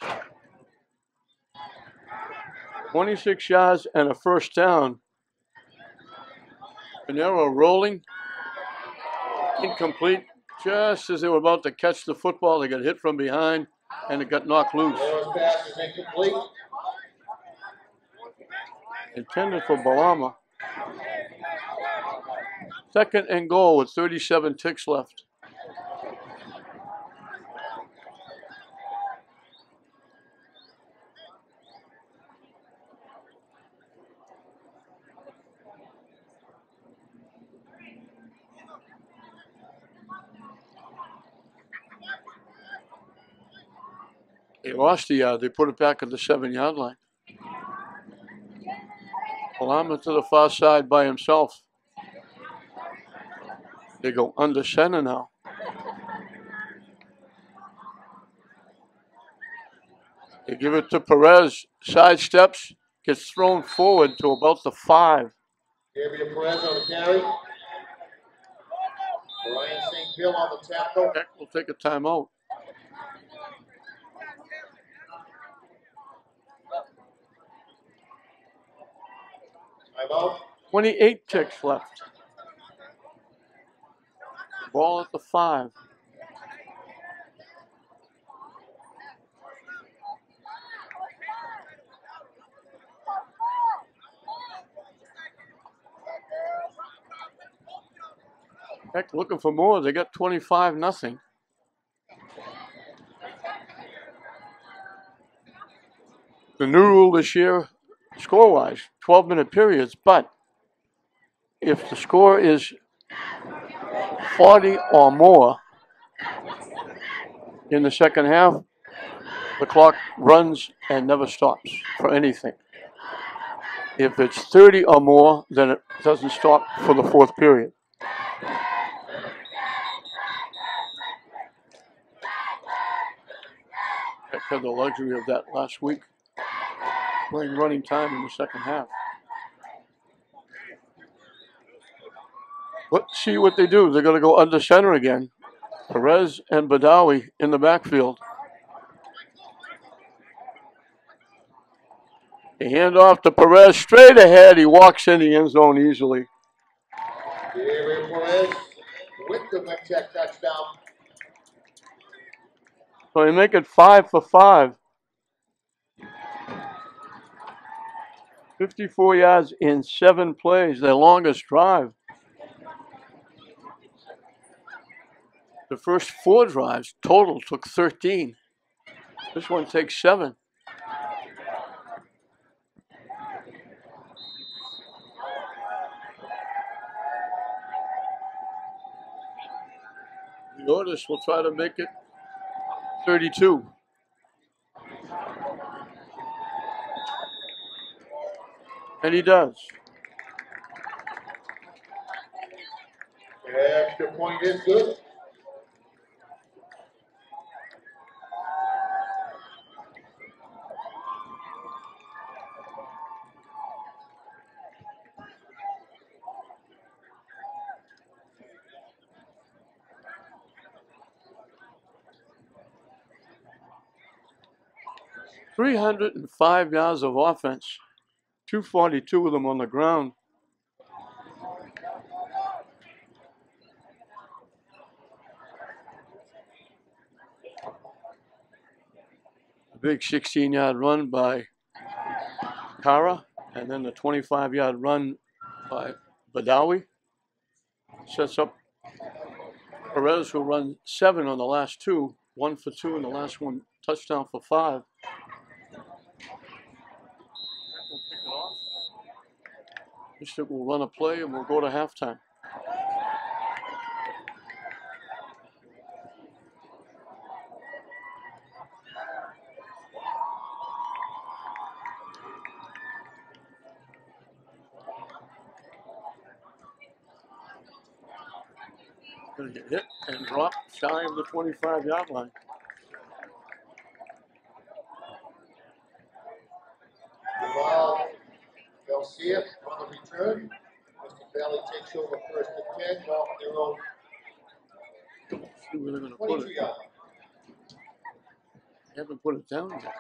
26 yards and a first down. Pinero rolling. Incomplete. Just as they were about to catch the football, they got hit from behind and it got knocked loose. Pass is incomplete. Intended for Balama. Second and goal with 37 ticks left. They lost the yard. They put it back at the 7-yard line. Balama to the far side by himself. They go under center now. They give it to Perez. Sidesteps. Gets thrown forward to about the 5. Gabriel Perez on the carry. Ryan St. Bill on the tackle. Heck, we'll take a timeout. Timeout. 28 ticks left. Ball at the 5. Heck, looking for more. They got 25-0. The new rule this year, score-wise, 12-minute periods, but if the score is 40 or more in the second half, the clock runs and never stops for anything. If it's 30 or more, then it doesn't stop for the fourth period. I had the luxury of that last week, playing running time in the second half. Let's see what they do. They're going to go under center again. Perez and Badawi in the backfield. They hand off to Perez straight ahead. He walks in the end zone easily. Gabriel Perez with the Tech touchdown. So they make it 5 for 5. 54 yards in 7 plays, their longest drive. The first 4 drives total took 13. This one takes 7. Otis will try to make it 32. And he does. The extra point is good. 305 yards of offense, 242 of them on the ground. A big 16-yard run by Kara, and then the 25-yard run by Badawi. Sets up Perez, who run 7 on the last 2, 1 for 2 in the last one, touchdown for 5. Mystic will run a play and we'll go to halftime. Going to get hit and drop shy of the 25-yard line. Garcia on the return. Mr. Valley takes over first and 10 off their own See where they're going to put 22 it. yard. They haven't put it down yet.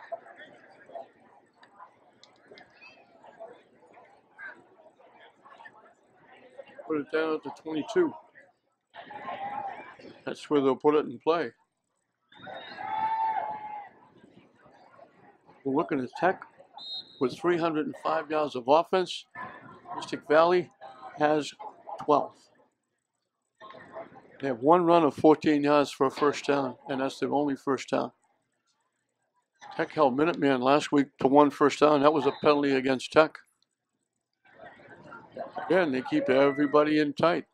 Put it down at the 22. That's where they'll put it in play. We're looking at Tech with 305 yards of offense. Mystic Valley has 12. They have one run of 14 yards for a first down, and that's their only first down. Tech held Minuteman last week to 1 first down. That was a penalty against Tech. Again, they keep everybody in tight.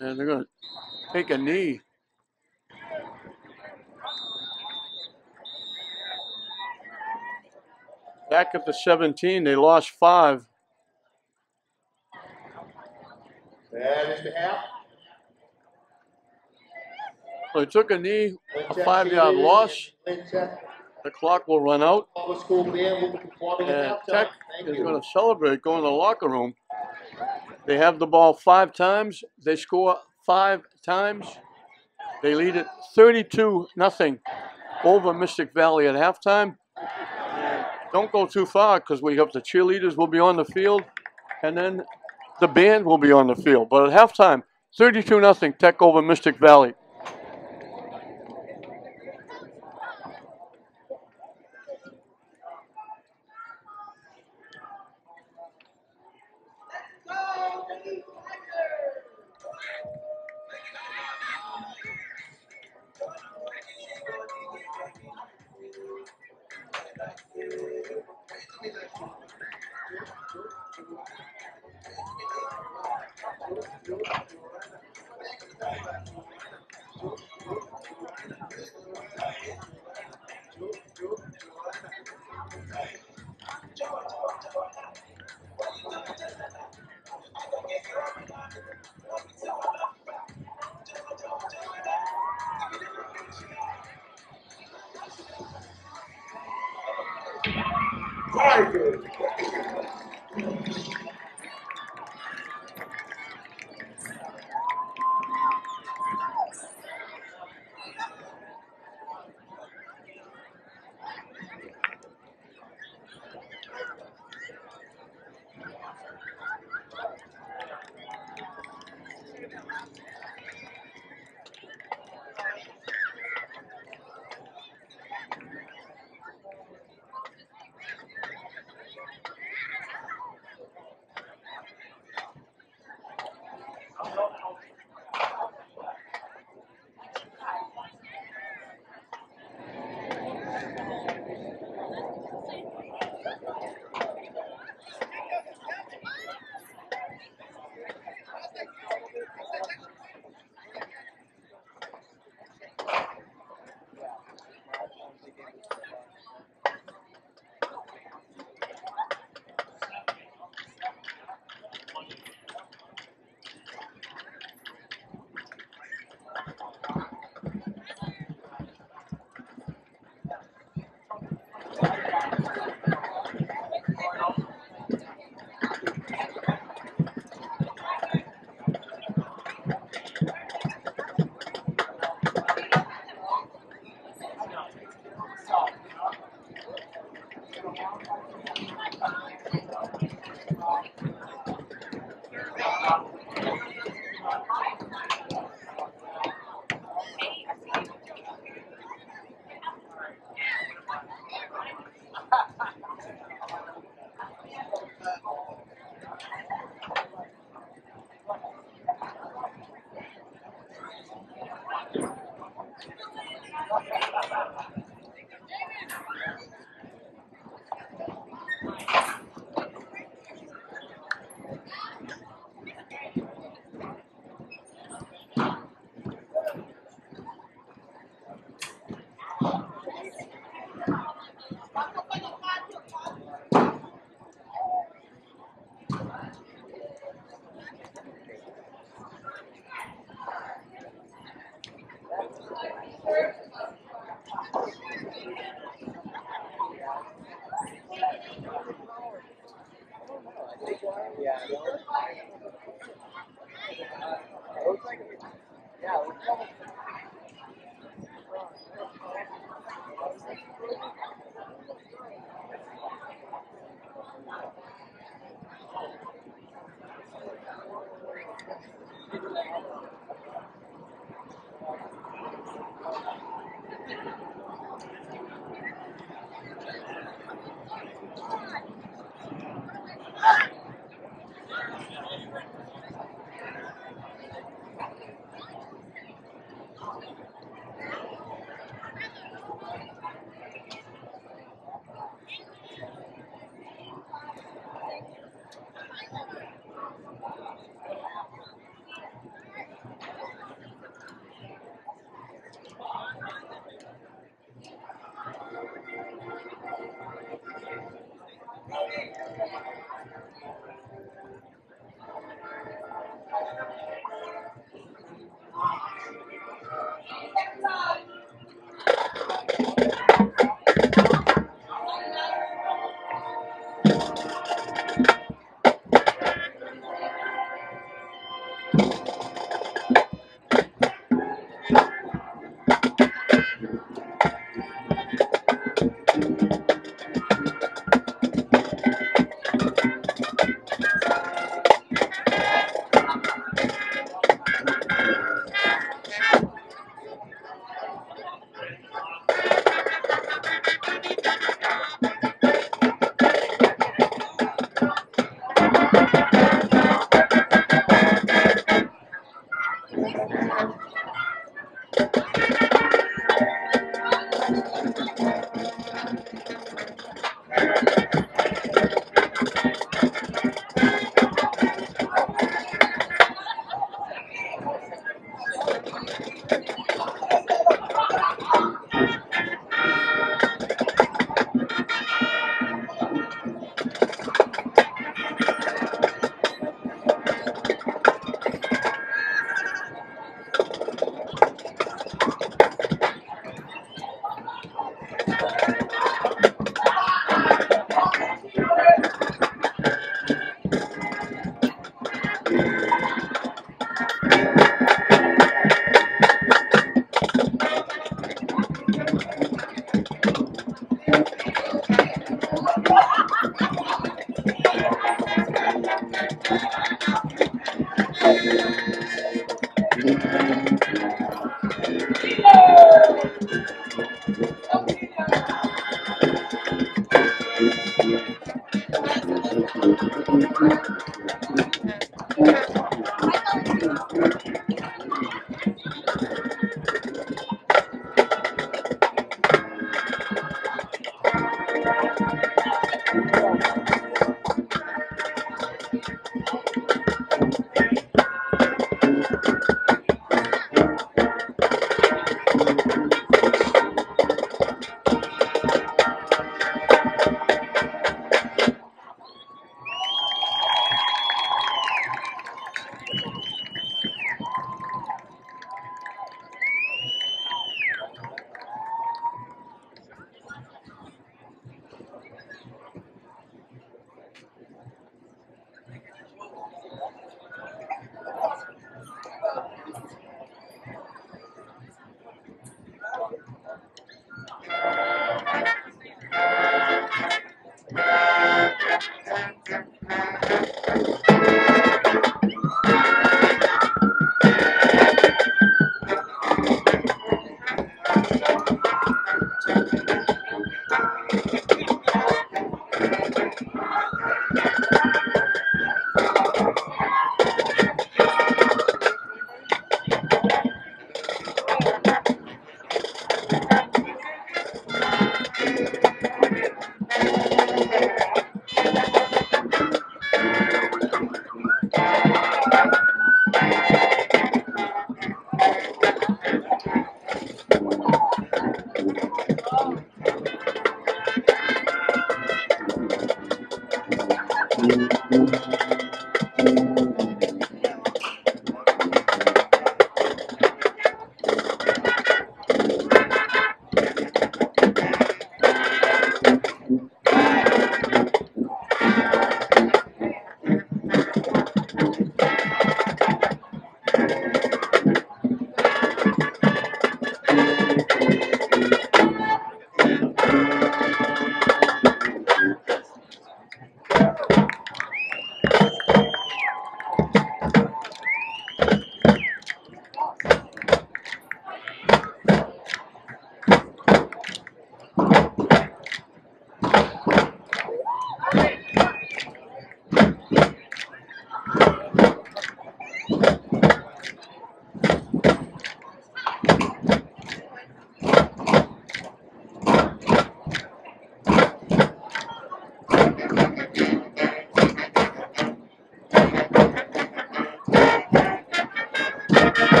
And they're going to take a knee. Back at the 17, they lost 5. That is the half. So they took a knee, a 5-yard loss. The clock will run out. And Tech is going to celebrate, go in the locker room. They have the ball 5 times. They score 5 times. They lead it 32-0 over Mystic Valley at halftime. And don't go too far because we have the cheerleaders will be on the field, and then the band will be on the field. But at halftime, 32-0 Tech over Mystic Valley.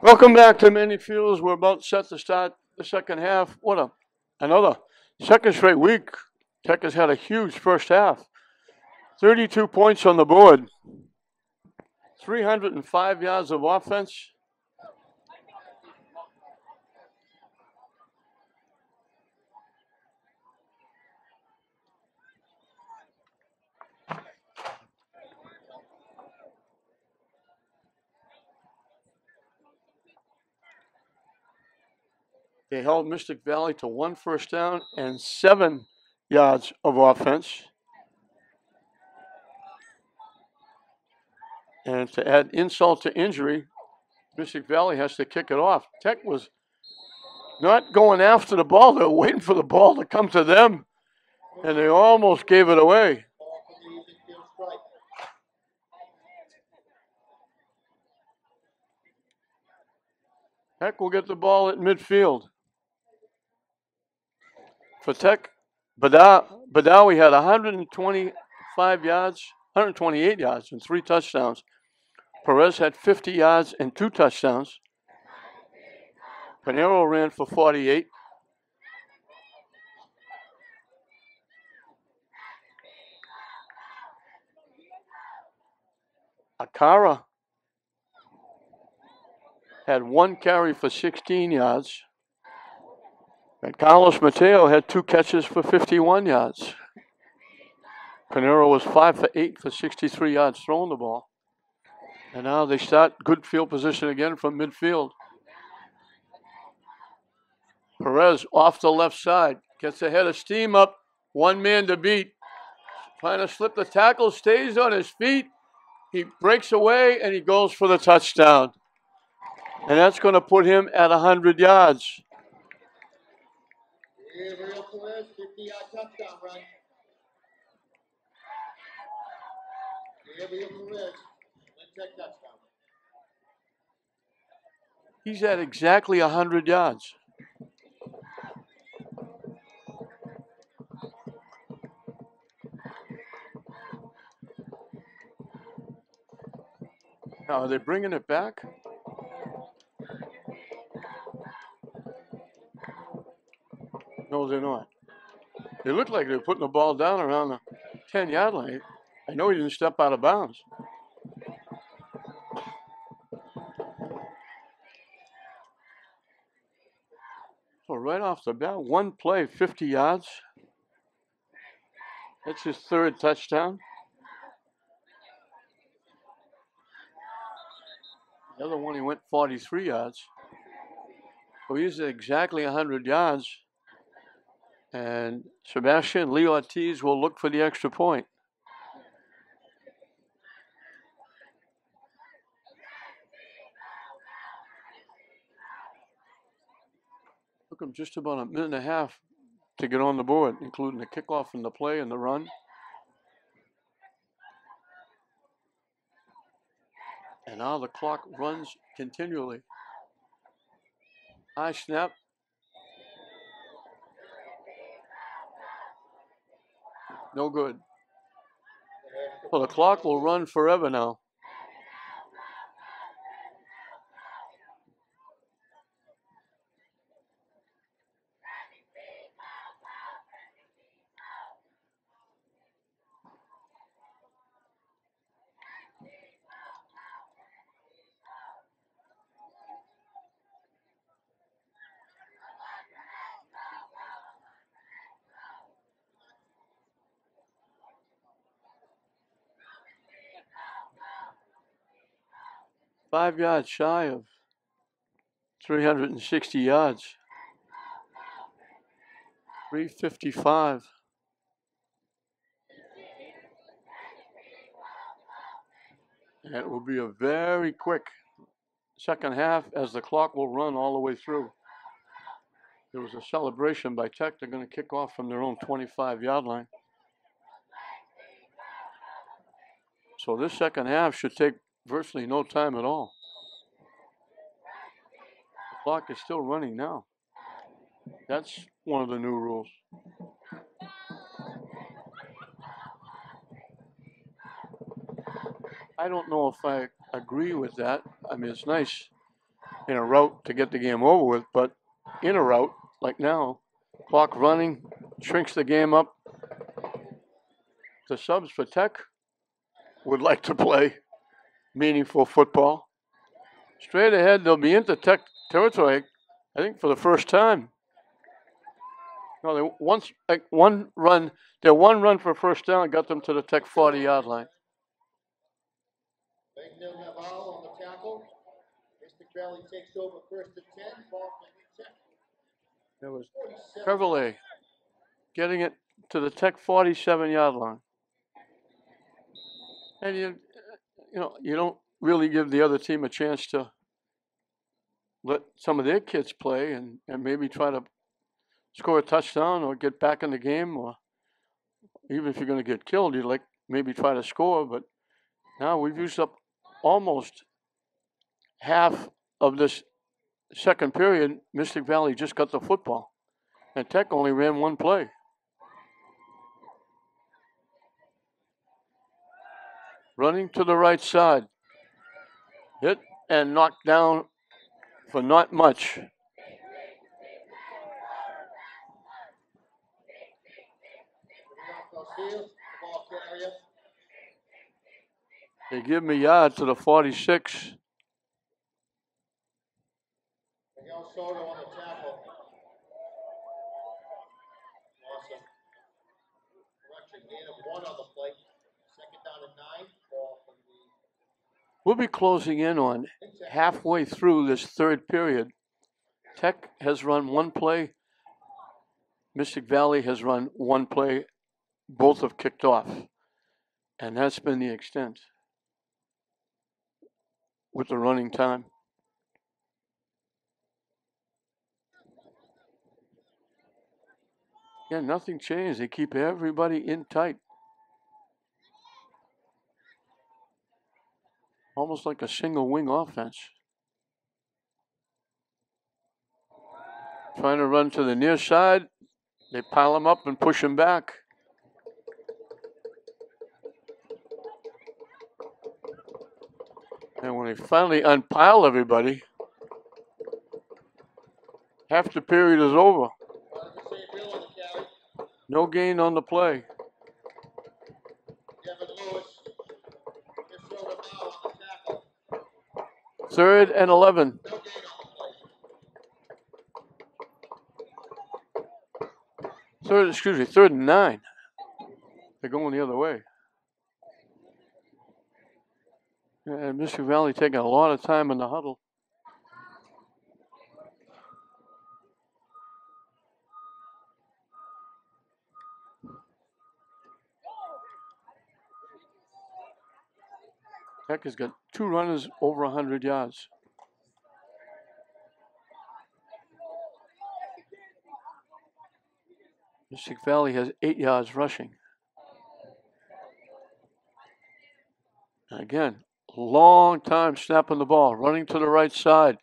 Welcome back to Many Fields. We're about set to start the second half. Another second straight week. Tech has had a huge first half. 32 points on the board. 305 yards of offense. They held Mystic Valley to 1 first down and 7 yards of offense. And to add insult to injury, Mystic Valley has to kick it off. Tech was not going after the ball. They were waiting for the ball to come to them, and they almost gave it away. Tech will get the ball at midfield. For Tech, Badawi had 125 yards, 128 yards and 3 touchdowns. Perez had 50 yards and 2 touchdowns. Pinero ran for 48. Akara had 1 carry for 16 yards. And Carlos Mateo had 2 catches for 51 yards. Pinero was 5 for 8 for 63 yards throwing the ball. And now they start good field position again from midfield. Perez off the left side. Gets ahead of steam up. 1 man to beat. Trying to slip the tackle. Stays on his feet. He breaks away and he goes for the touchdown. And that's going to put him at 100 yards. Gabriel Perez, 50-yard touchdown run. Gabriel Perez, Tech touchdown. He's at exactly 100 yards. Now, are they bringing it back? No, they're not. They look like they're putting the ball down around the 10-yard line. I know he didn't step out of bounds. So right off the bat, 1 play, 50 yards. That's his 3rd touchdown. The other one, he went 43 yards. So he's at exactly 100 yards. And Sebastian Lee Ortiz will look for the extra point. Took him just about a minute and a half to get on the board, including the kickoff and the play and the run. And now the clock runs continually. High snap. No good. Well, the clock will run forever now. Five yards shy of 360 yards. 355. And it will be a very quick second half as the clock will run all the way through. There was a celebration by Tech. They're going to kick off from their own 25-yard line. So this second half should take virtually no time at all. The clock is still running now. That's one of the new rules. I don't know if I agree with that. I mean, it's nice in a route to get the game over with, but in a route, like now, clock running, shrinks the game up. The subs for Tech would like to play meaningful football. Straight ahead, they'll be into Tech territory, I think, for the first time. No, they once one run for first down got them to the Tech 40-yard line. On the tackle. Mystic Valley takes over first and 10. Ball from Tech. There was Crevelet getting it to the Tech 47-yard line. And you don't really give the other team a chance to let some of their kids play and maybe try to score a touchdown or get back in the game, or even if you're going to get killed, you'd like maybe try to score. But now we've used up almost half of this second period. Mystic Valley just got the football, and Tech only ran one play. Running to the right side. Hit and knocked down for not much. They give him a yard to the 46. Miguel Soto on the tackle. Awesome. Correction, gain of 1 on the play. Second down and 9. Ball from the... We'll be closing in on halfway through this third period. Tech has run one play. Mystic Valley has run one play. Both have kicked off. And that's been the extent with the running time. Yeah, nothing changed. They keep everybody in tight. Almost like a single wing offense. Trying to run to the near side. They pile him up and push him back. And when they finally unpile everybody, half the period is over. No gain on the play. Third and 11. Third and 9. They're going the other way. And Mystic Valley taking a lot of time in the huddle. Tech has got 2 runners over 100 yards. Mystic Valley has 8 yards rushing. And again, long time snapping the ball, running to the right side.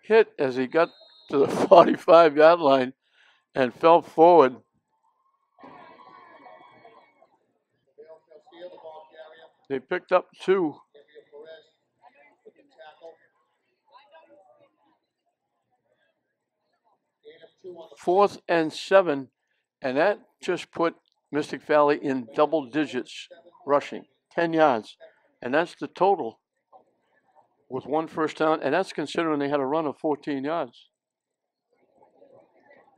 Hit as he got to the 45-yard line and fell forward. Garcia, the ball carrier. They picked up 2. Gabriel Perez with the tackle. Gain of 2 on the 4th and 7, and that just put Mystic Valley in double digits rushing, 10 yards, and that's the total with 1 first down, and that's considering they had a run of 14 yards.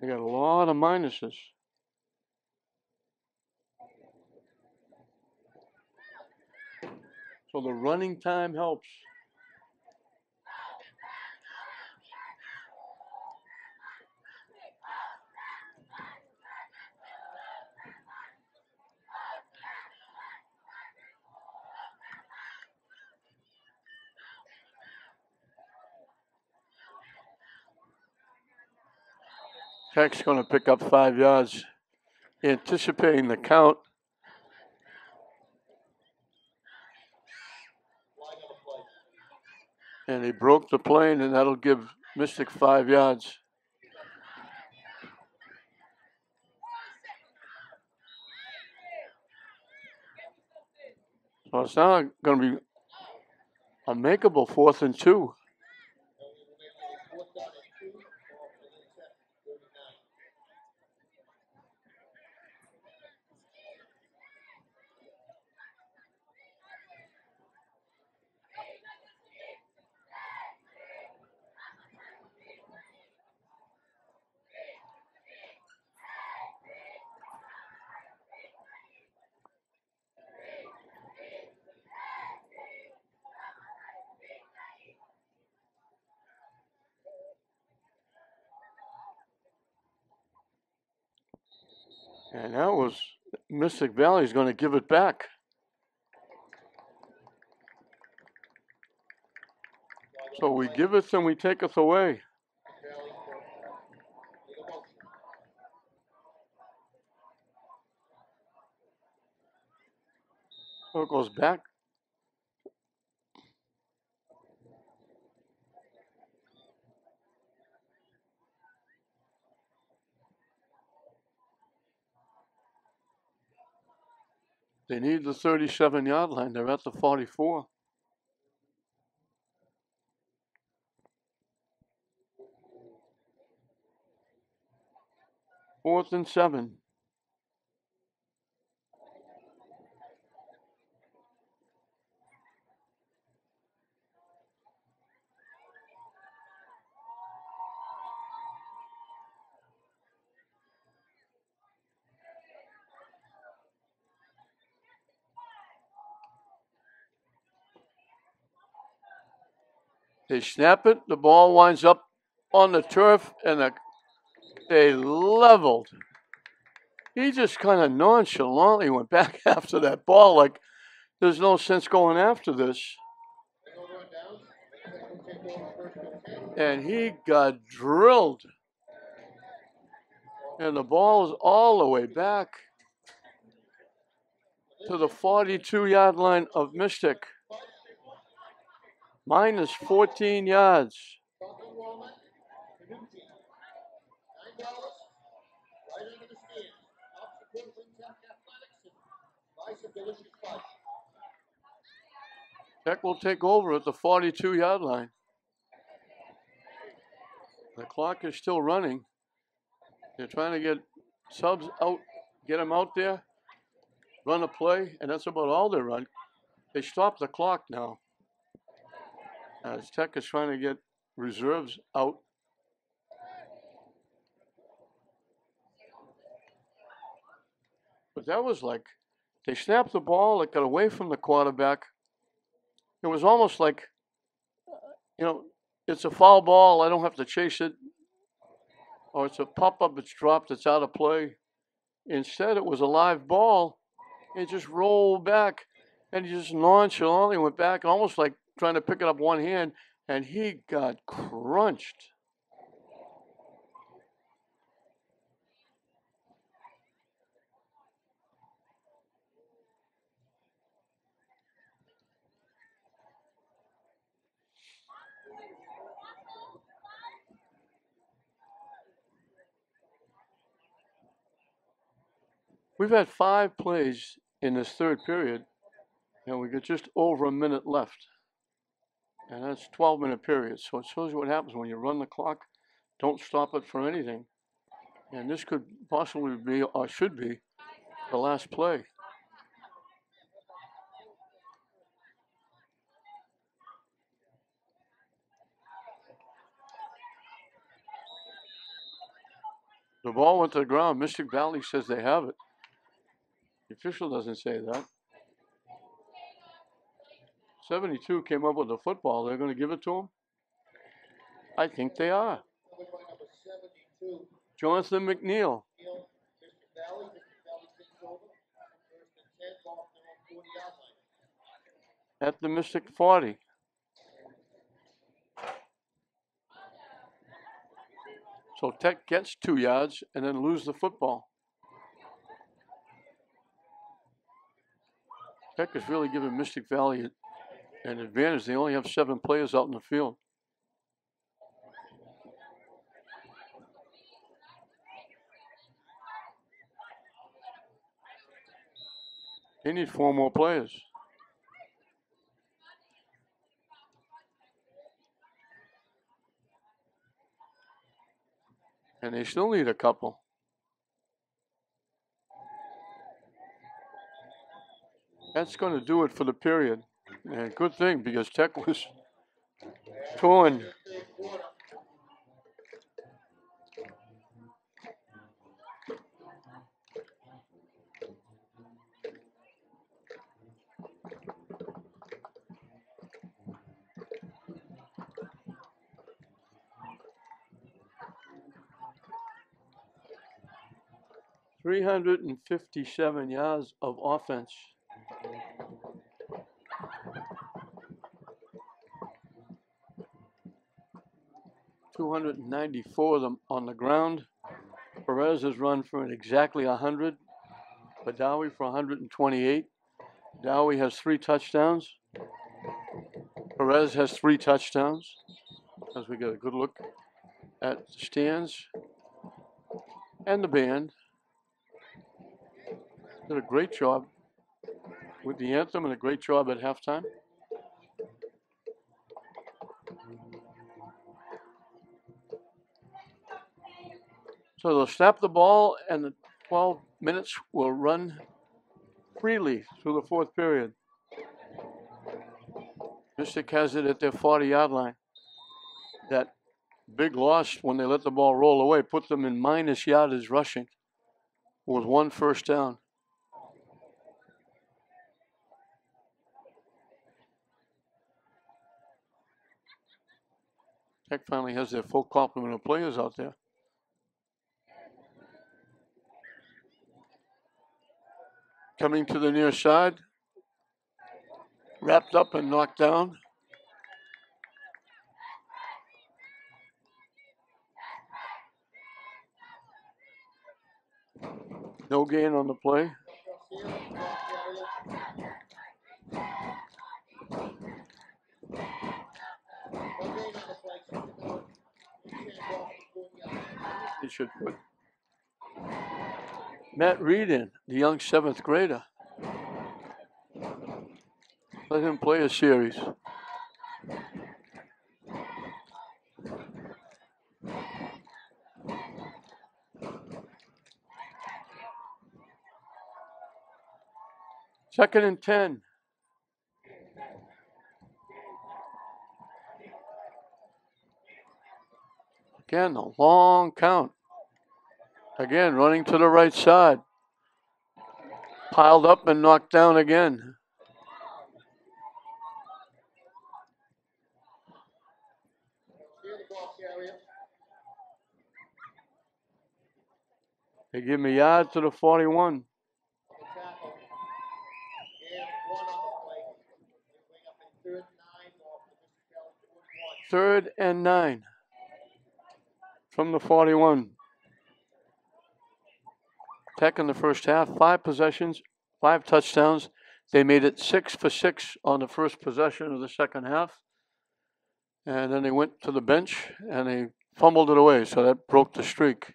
They got a lot of minuses. So the running time helps. Tech's going to pick up 5 yards, anticipating the count. And he broke the plane, and that'll give Mystic 5 yards. So it's now going to be a makeable 4th and 2. And that was Mystic Valley's going to give it back. So we give it and we take it away. So it goes back. They need the 37-yard line. They're at the 44. Fourth and 7. They snap it. The ball winds up on the turf, and they leveled. He just kind of nonchalantly went back after that ball like there's no sense going after this. And he got drilled. And the ball is all the way back to the 42-yard line of Mystic. Minus 14 yards. Tech will take over at the 42-yard line. The clock is still running. They're trying to get subs out, get them out there, run a play, and that's about all they run. They stop the clock now. As Tech is trying to get reserves out. But that was like, they snapped the ball, it got away from the quarterback. It was almost like, it's a foul ball, I don't have to chase it. Or it's a pop-up, it's dropped, it's out of play. Instead, it was a live ball. It just rolled back, and he just nonchalantly went back, almost like trying to pick it up one hand, and he got crunched. We've had 5 plays in this third period, and we got just over a minute left. And that's 12-minute periods. So it shows you what happens when you run the clock. Don't stop it for anything. And this could possibly be, or should be, the last play. The ball went to the ground. Mystic Valley says they have it. The official doesn't say that. 72 came up with the football. They're going to give it to him? I think they are. Jonathan McNeil. At the Mystic 40. So Tech gets 2 yards and then lose the football. Tech is really giving Mystic Valley an advantage. They only have 7 players out in the field. They need 4 more players. And they still need a couple. That's going to do it for the period. And good thing, because Tech was torn. .357 yards of offense. .294 of them on the ground. Perez has run for exactly 100. Badawi for 128. Dowie has 3 touchdowns. Perez has 3 touchdowns. As we get a good look at the stands and the band. Did a great job with the anthem and a great job at halftime. So they'll snap the ball and the 12 minutes will run freely through the 4th period. Mystic has it at their 40-yard line. That big loss when they let the ball roll away put them in minus yardage rushing with 1 first down. Tech finally has their full complement of players out there. Coming to the near side. Wrapped up and knocked down. No gain on the play. They should put Matt Reed in, the young 7th grader. Let him play a series. Second and 10. Again, a long count. Again, running to the right side. Piled up and knocked down again. They give him a yard to the 41. Third and 9 from the 41. Tech in the first half, 5 possessions, 5 touchdowns. They made it 6 for 6 on the first possession of the second half. And then they went to the bench and they fumbled it away, so that broke the streak.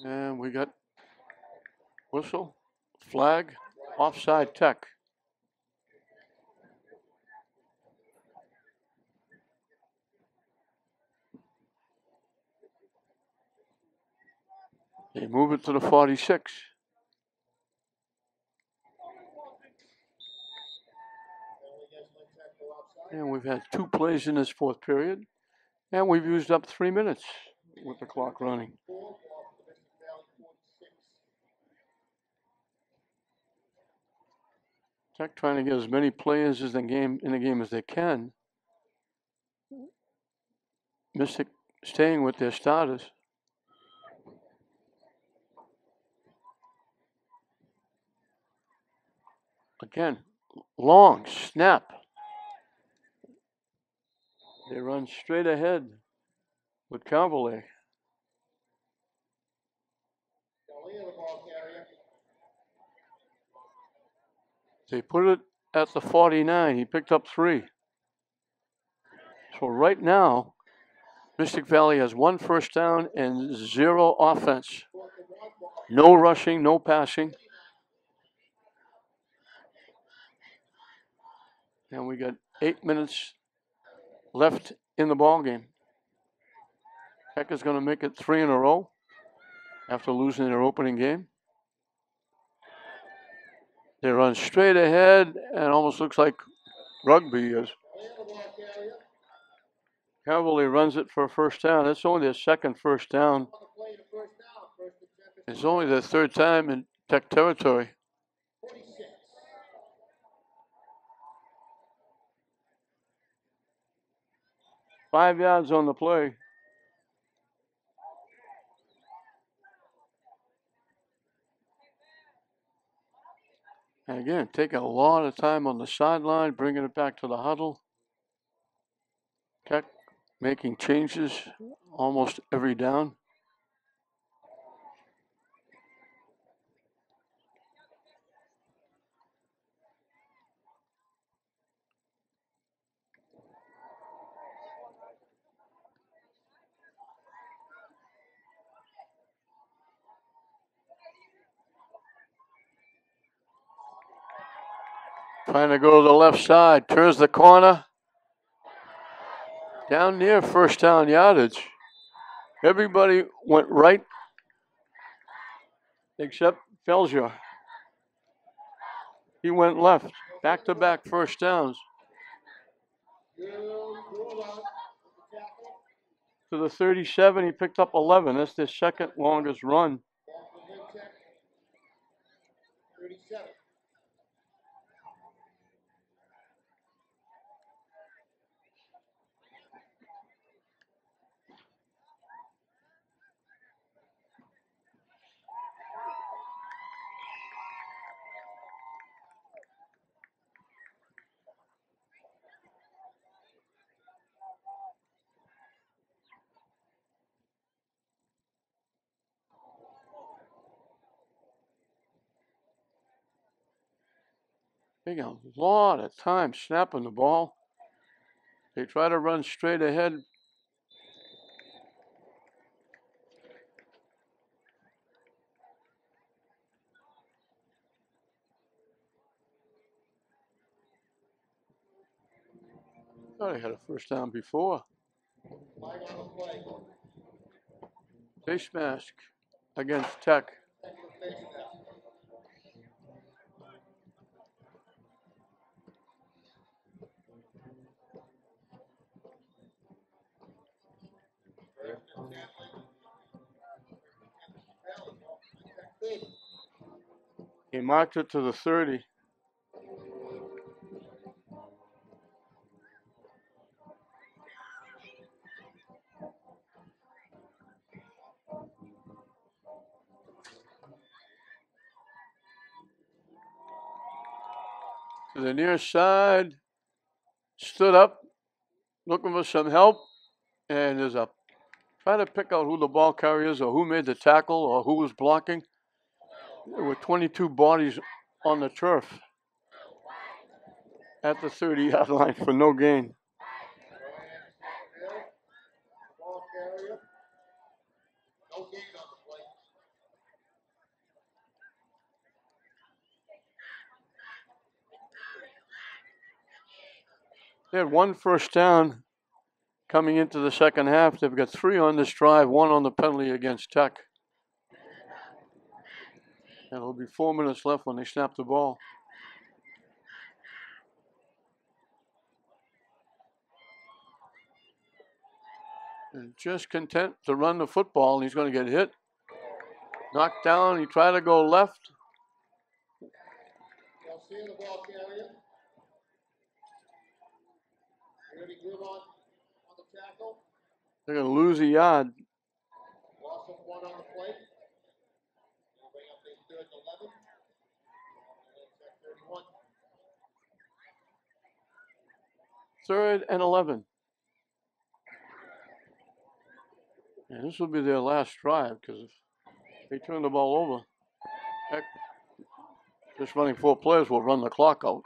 And we got whistle, flag, offside Tech. They move it to the 46. And we've had 2 plays in this 4th period. And we've used up 3 minutes with the clock running. Tech trying to get as many players in the game as they can. Mystic staying with their starters. Again, long snap. They run straight ahead with Cavalier. They put it at the 49. He picked up 3. So right now, Mystic Valley has 1 first down and 0 offense. No rushing, no passing. And we got 8 minutes left in the ball game. Tech is going to make it 3 in a row after losing their opening game. They run straight ahead and almost looks like rugby is. Cavalier runs it for a first down. That's only their 2nd first down. It's only their 3rd time in Tech territory. Five yards on the play. And again, taking a lot of time on the sideline, bringing it back to the huddle. Tech making changes almost every down. Trying to go to the left side, turns the corner. Down near first down yardage. Everybody went right except Felger. He went left. Back-to-back first downs. To the 37, he picked up 11. That's their 2nd longest run. 37. They got a lot of time snapping the ball. They try to run straight ahead. Thought they had a first down before. Face mask against Tech. He marked it to the 30. To the near side, stood up, looking for some help, and is up. Trying to pick out who the ball carrier is or who made the tackle or who was blocking. There were 22 bodies on the turf at the 30-yard line for no gain. They had 1 first down coming into the second half. They've got 3 on this drive, 1 on the penalty against Tech. And it'll be 4 minutes left when they snap the ball. And just content to run the football, and he's going to get hit. Knocked down, he tried to go left. They'll see the ball carrier. Really good on the tackle. They're going to lose a yard. Loss of 1 on the plate. They'll bring up the 3rd and 11. And 31. 3rd and 11. And this will be their last drive, because if they turn the ball over, heck, just running 4 players will run the clock out.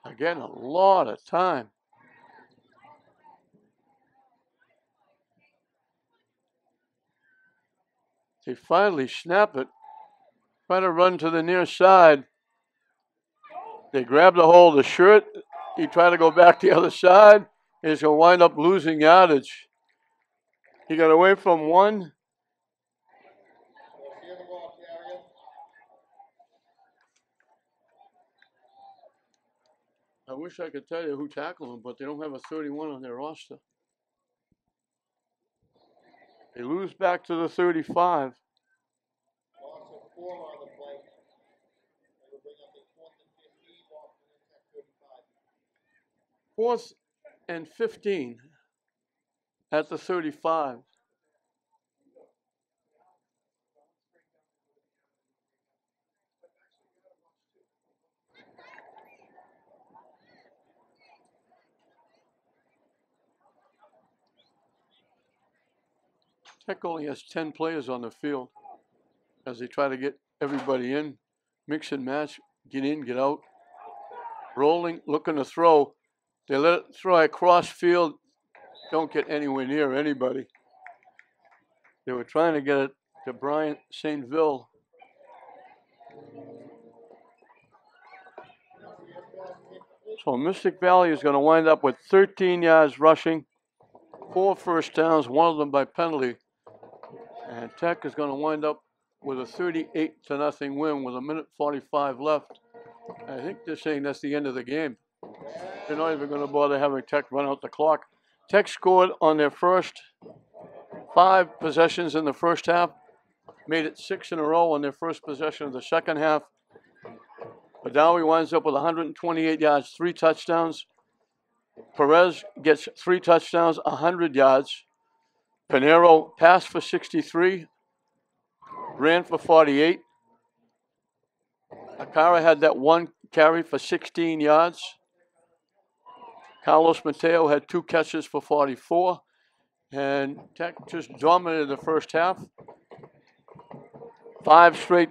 Again, a lot of time. They finally snap it, try to run to the near side. They grab the hold of the shirt. He tried to go back the other side. He's going to wind up losing yardage. He got away from 1. I wish I could tell you who tackled him, but they don't have a 31 on their roster. They lose back to the 35. 4th and 15 at the 35. Tech only has 10 players on the field as they try to get everybody in, mix and match, get in, get out. Rolling, looking to throw. They let it throw across field, don't get anywhere near anybody. They were trying to get it to Bryant Saintville. So Mystic Valley is going to wind up with 13 yards rushing, 4 first downs, 1 of them by penalty. And Tech is going to wind up with a 38-0 win with 1:45 left. I think they're saying that's the end of the game. They're not even going to bother having Tech run out the clock. Tech scored on their first 5 possessions in the first half, made it 6 in a row on their first possession of the second half. Badawi winds up with 128 yards, 3 touchdowns. Perez gets 3 touchdowns, 100 yards. Pinero passed for 63, ran for 48. Akara had that 1 carry for 16 yards. Carlos Mateo had 2 catches for 44. And Tech just dominated the first half. 5 straight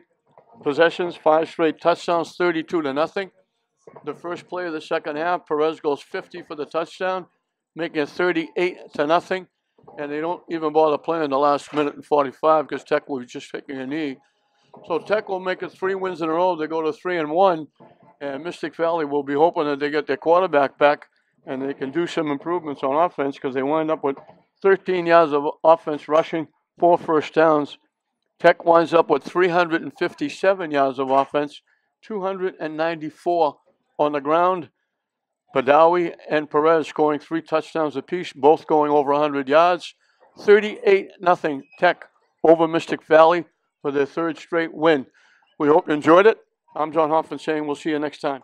possessions, 5 straight touchdowns, 32-0. The first play of the second half, Perez goes 50 for the touchdown, making it 38-0. And they don't even bother playing the last minute and 45 because Tech was just taking a knee. So Tech will make it 3 wins in a row. They go to 3-1. And Mystic Valley will be hoping that they get their quarterback back and they can do some improvements on offense because they wind up with 13 yards of offense rushing, 4 first downs. Tech winds up with 357 yards of offense, 294 on the ground. Badawi and Perez scoring 3 touchdowns apiece, both going over 100 yards. 38-0 Tech over Mystic Valley for their 3rd straight win. We hope you enjoyed it. I'm John Hoffman saying we'll see you next time.